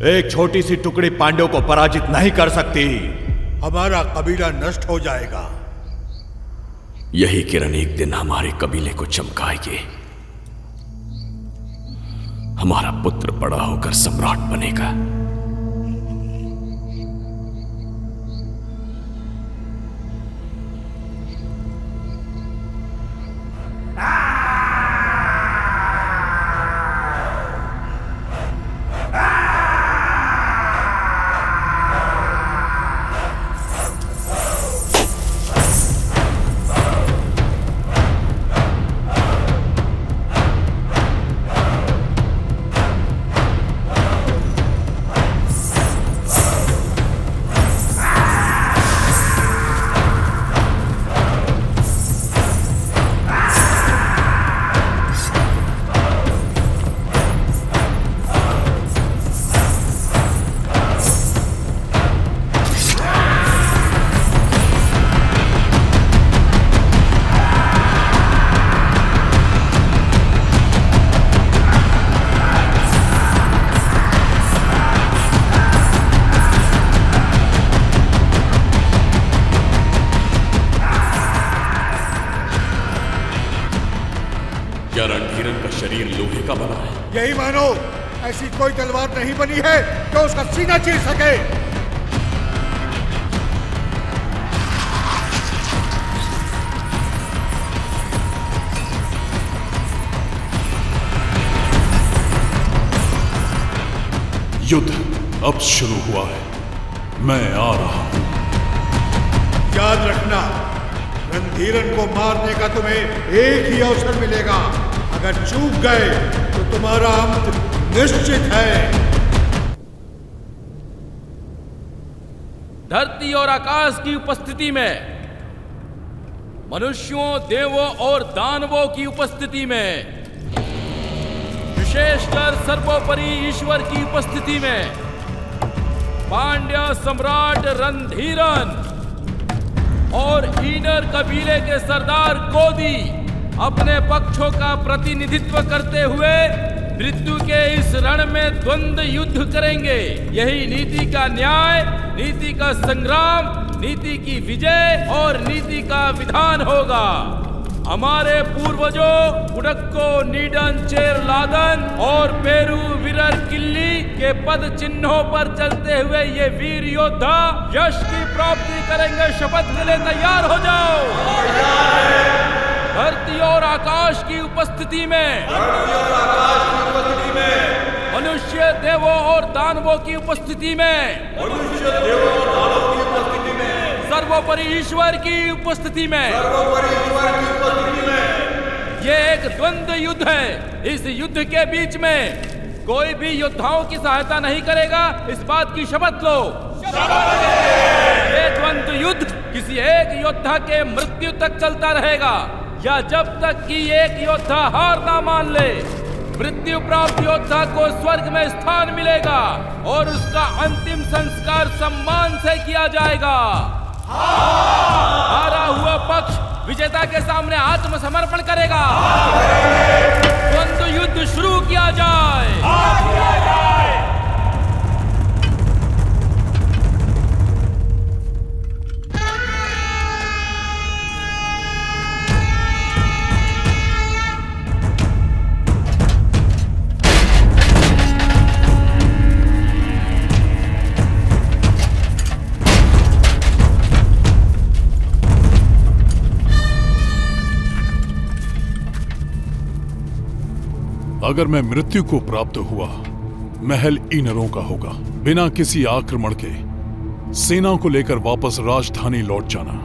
[SPEAKER 20] एक छोटी सी टुकड़ी पांड्यों को पराजित नहीं कर सकती।
[SPEAKER 3] हमारा कबीला नष्ट हो जाएगा।
[SPEAKER 5] यही किरण एक दिन हमारे कबीले को चमकाएगी। हमारा पुत्र बड़ा होकर सम्राट बनेगा।
[SPEAKER 4] क्या रणधीरन का शरीर लोहे का बना है?
[SPEAKER 3] यही मानो, ऐसी कोई तलवार नहीं बनी है जो उसका सीना चीर सके।
[SPEAKER 4] युद्ध अब शुरू हुआ है। मैं आ रहा हूं।
[SPEAKER 3] याद रखना, रणधीरन को मारने का तुम्हें एक ही अवसर मिलेगा। अगर चूक गए तो तुम्हारा अंत निश्चित है।
[SPEAKER 12] धरती और आकाश की उपस्थिति में, मनुष्यों, देवों और दानवों की उपस्थिति में, विशेषकर सर्वोपरि ईश्वर की उपस्थिति में, पांड्य सम्राट रणधीरन और ईनर कबीले के सरदार गोदी अपने पक्षों का प्रतिनिधित्व करते हुए मृत्यु के इस रण में द्वंद्व युद्ध करेंगे। यही नीति का न्याय, नीति का संग्राम, नीति की विजय और नीति का विधान होगा। हमारे पूर्वजों उडक्को, नीडन, चेरलादन और पेरू विरर किल्ली के पद चिन्हों पर चलते हुए ये वीर योद्धा यश की प्राप्ति करेंगे। शपथ के लिए तैयार हो जाओ। धरती और आकाश की उपस्थिति में, मनुष्य, देवों और दानवों की उपस्थिति में, सर्वोपरि ईश्वर की उपस्थिति में, ये एक द्वंद्व युद्ध है। इस युद्ध के बीच में कोई भी योद्धाओं की सहायता नहीं करेगा। इस बात की शपथ लो। ये द्वंद्व युद्ध किसी एक योद्धा के मृत्यु तक चलता रहेगा, या जब तक कि एक योद्धा हार ना मान ले। मृत्यु प्राप्त योद्धा को स्वर्ग में स्थान मिलेगा और उसका अंतिम संस्कार सम्मान से किया जाएगा। हारा हुआ पक्ष विजेता के सामने आत्मसमर्पण करेगा। द्वंद्व युद्ध शुरू किया जाए।
[SPEAKER 4] अगर मैं मृत्यु को प्राप्त हुआ, महल ईनरों का होगा। बिना किसी आक्रमण के सेना को लेकर वापस राजधानी लौट जाना।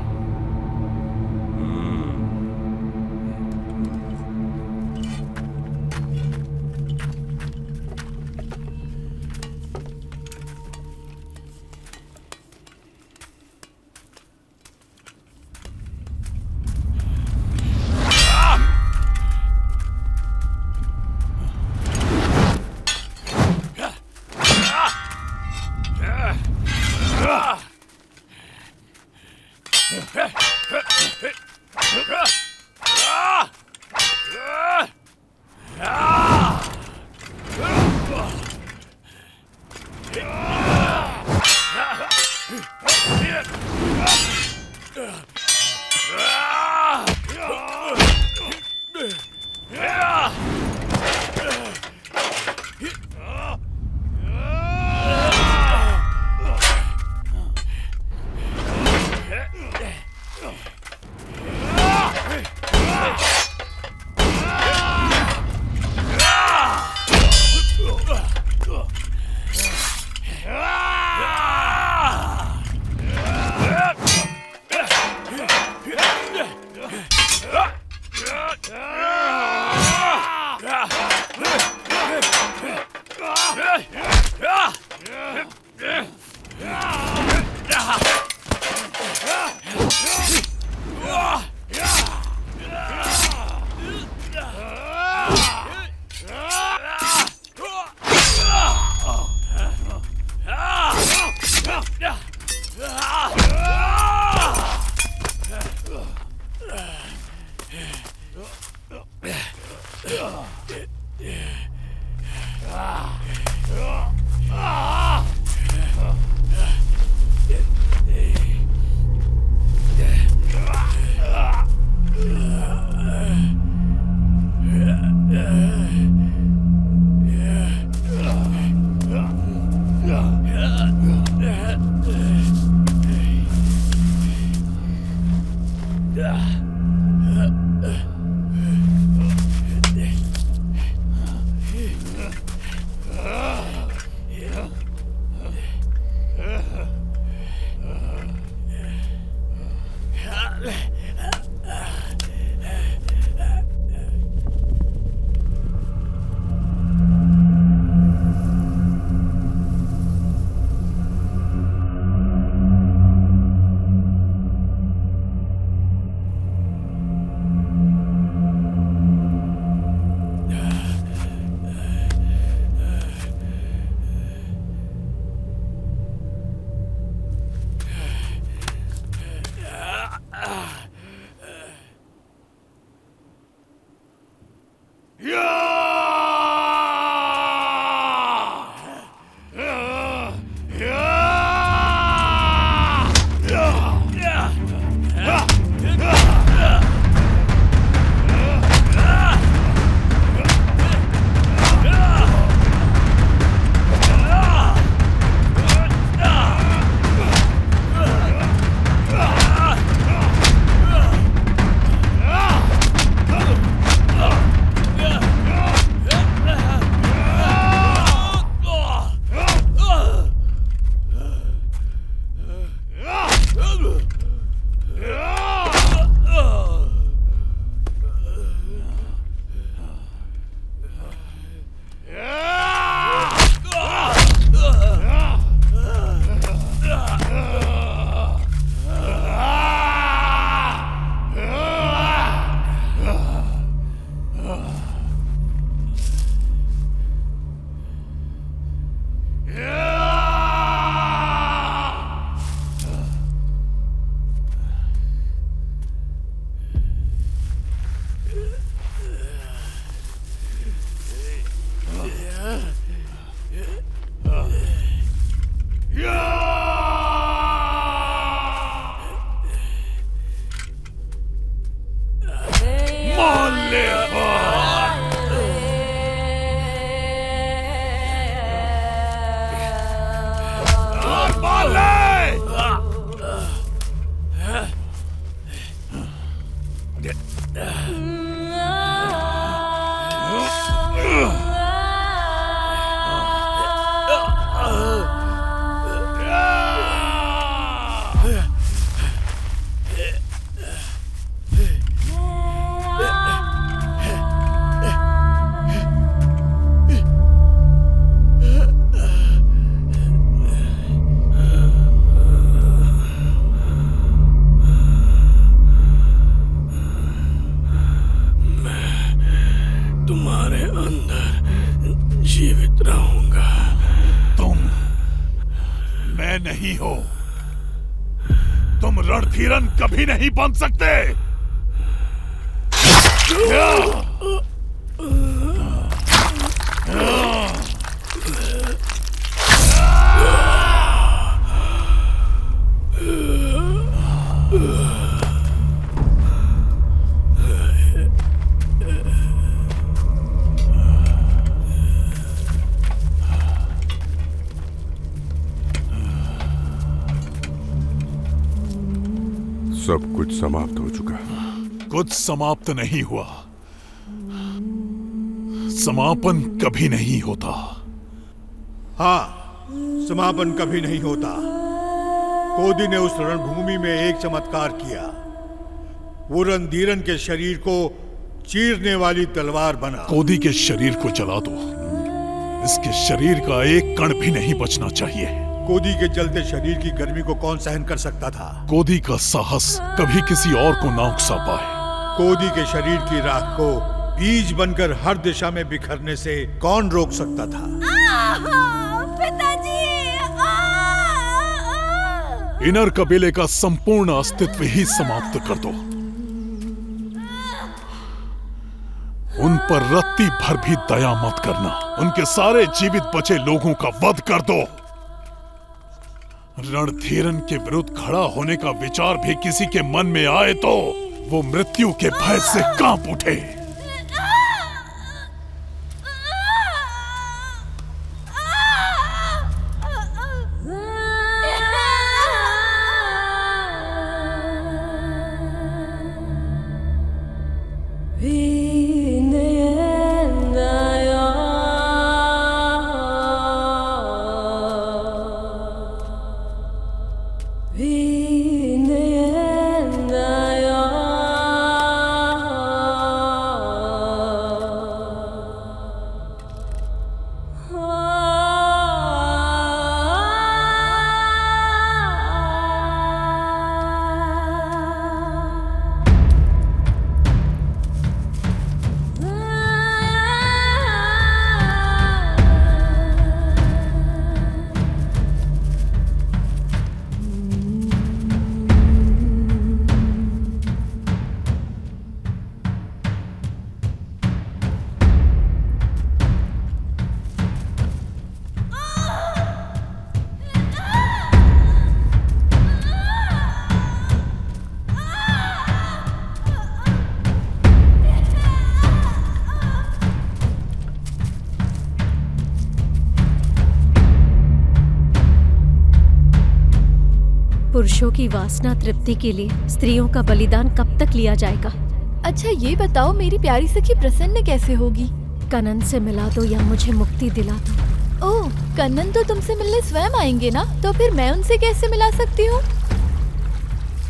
[SPEAKER 4] नहीं हो। तुम रणधीरन कभी नहीं बन सकते।
[SPEAKER 18] सब कुछ समाप्त हो चुका।
[SPEAKER 4] कुछ समाप्त नहीं हुआ। समापन कभी नहीं होता।
[SPEAKER 3] हाँ, समापन कभी नहीं होता। कोदी ने उस रणभूमि में एक चमत्कार किया। वो रणधीरन के शरीर को चीरने वाली तलवार बना।
[SPEAKER 4] कोदी के शरीर को जला दो। इसके शरीर का एक कण भी नहीं बचना चाहिए।
[SPEAKER 3] कोदी के जलते शरीर की गर्मी को कौन सहन कर सकता था?
[SPEAKER 4] कोदी का साहस कभी किसी और को ना उकसा पाए।
[SPEAKER 3] कोदी के शरीर की राख को बीज बनकर हर दिशा में बिखरने से कौन रोक सकता था?
[SPEAKER 15] पिताजी!
[SPEAKER 4] इनर कबीले का संपूर्ण अस्तित्व ही समाप्त कर दो। उन पर रत्ती भर भी दया मत करना। उनके सारे जीवित बचे लोगों का वध कर दो। रणधीरन के विरुद्ध खड़ा होने का विचार भी किसी के मन में आए तो वो मृत्यु के भय से कांप उठे।
[SPEAKER 2] पुरुषों की वासना तृप्ति के लिए स्त्रियों का बलिदान कब तक लिया जाएगा?
[SPEAKER 8] अच्छा ये बताओ, मेरी प्यारी सखी प्रसन्न कैसे होगी?
[SPEAKER 2] कनन से मिला दो या मुझे मुक्ति दिला दो।
[SPEAKER 8] ओह, कन्नन तो तुमसे मिलने स्वयं आएंगे ना, तो फिर मैं उनसे कैसे मिला सकती हूँ?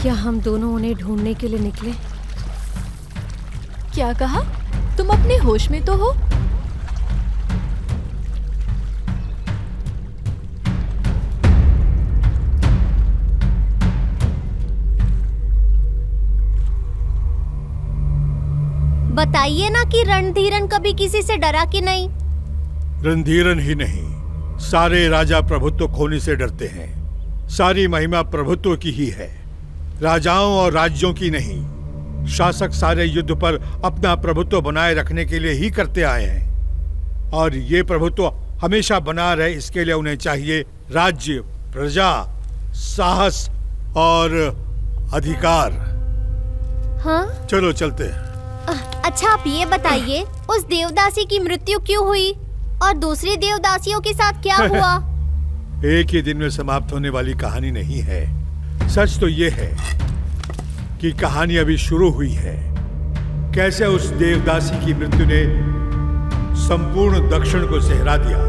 [SPEAKER 2] क्या हम दोनों उन्हें ढूंढने के लिए निकले?
[SPEAKER 8] क्या कहा? तुम अपने होश में तो हो?
[SPEAKER 21] बताइए ना कि रणधीरन कभी किसी से डरा कि नहीं?
[SPEAKER 3] रणधीरन ही नहीं, सारे राजा प्रभुत्व खोने से डरते हैं। सारी महिमा प्रभुत्व की ही है, राजाओं और राज्यों की नहीं। शासक सारे युद्ध पर अपना प्रभुत्व बनाए रखने के लिए ही करते आए हैं, और ये प्रभुत्व हमेशा बना रहे इसके लिए उन्हें चाहिए राज्य, प्रजा, साहस और अधिकार।
[SPEAKER 21] हाँ?
[SPEAKER 3] चलो चलते हैं।
[SPEAKER 21] अच्छा आप ये बताइए, उस देवदासी की मृत्यु क्यों हुई और दूसरी देवदासियों के साथ क्या हुआ?
[SPEAKER 3] एक ही दिन में समाप्त होने वाली कहानी नहीं है। सच तो ये है कि कहानी अभी शुरू हुई है। कैसे उस देवदासी की मृत्यु ने संपूर्ण दक्षिण को सहरा दिया।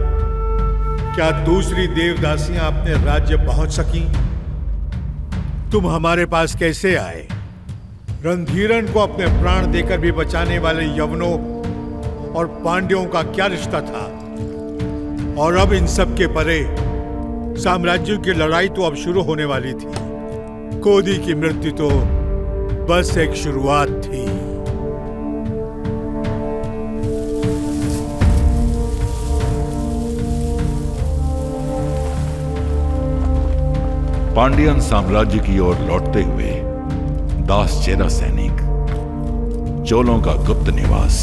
[SPEAKER 3] क्या दूसरी देवदासियां अपने राज्य पहुंच सकी? तुम हमारे पास कैसे आए? रणधीरन को अपने प्राण देकर भी बचाने वाले यवनों और पांड्यों का क्या रिश्ता था? और अब इन सब के परे साम्राज्यों की लड़ाई तो अब शुरू होने वाली थी। कोदी की मृत्यु तो बस एक शुरुआत थी।
[SPEAKER 1] पांडियन साम्राज्य की ओर लौटते हुए दास चेरा सैनिक, चोलों का गुप्त निवास।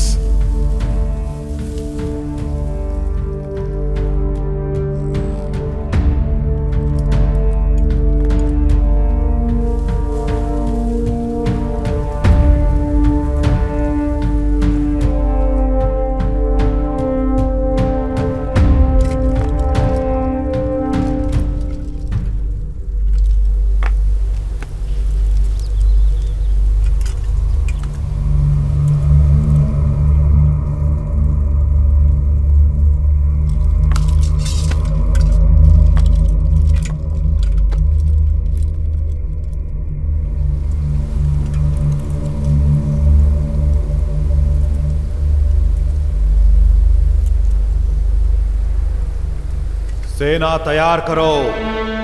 [SPEAKER 20] सेना तैयार करो।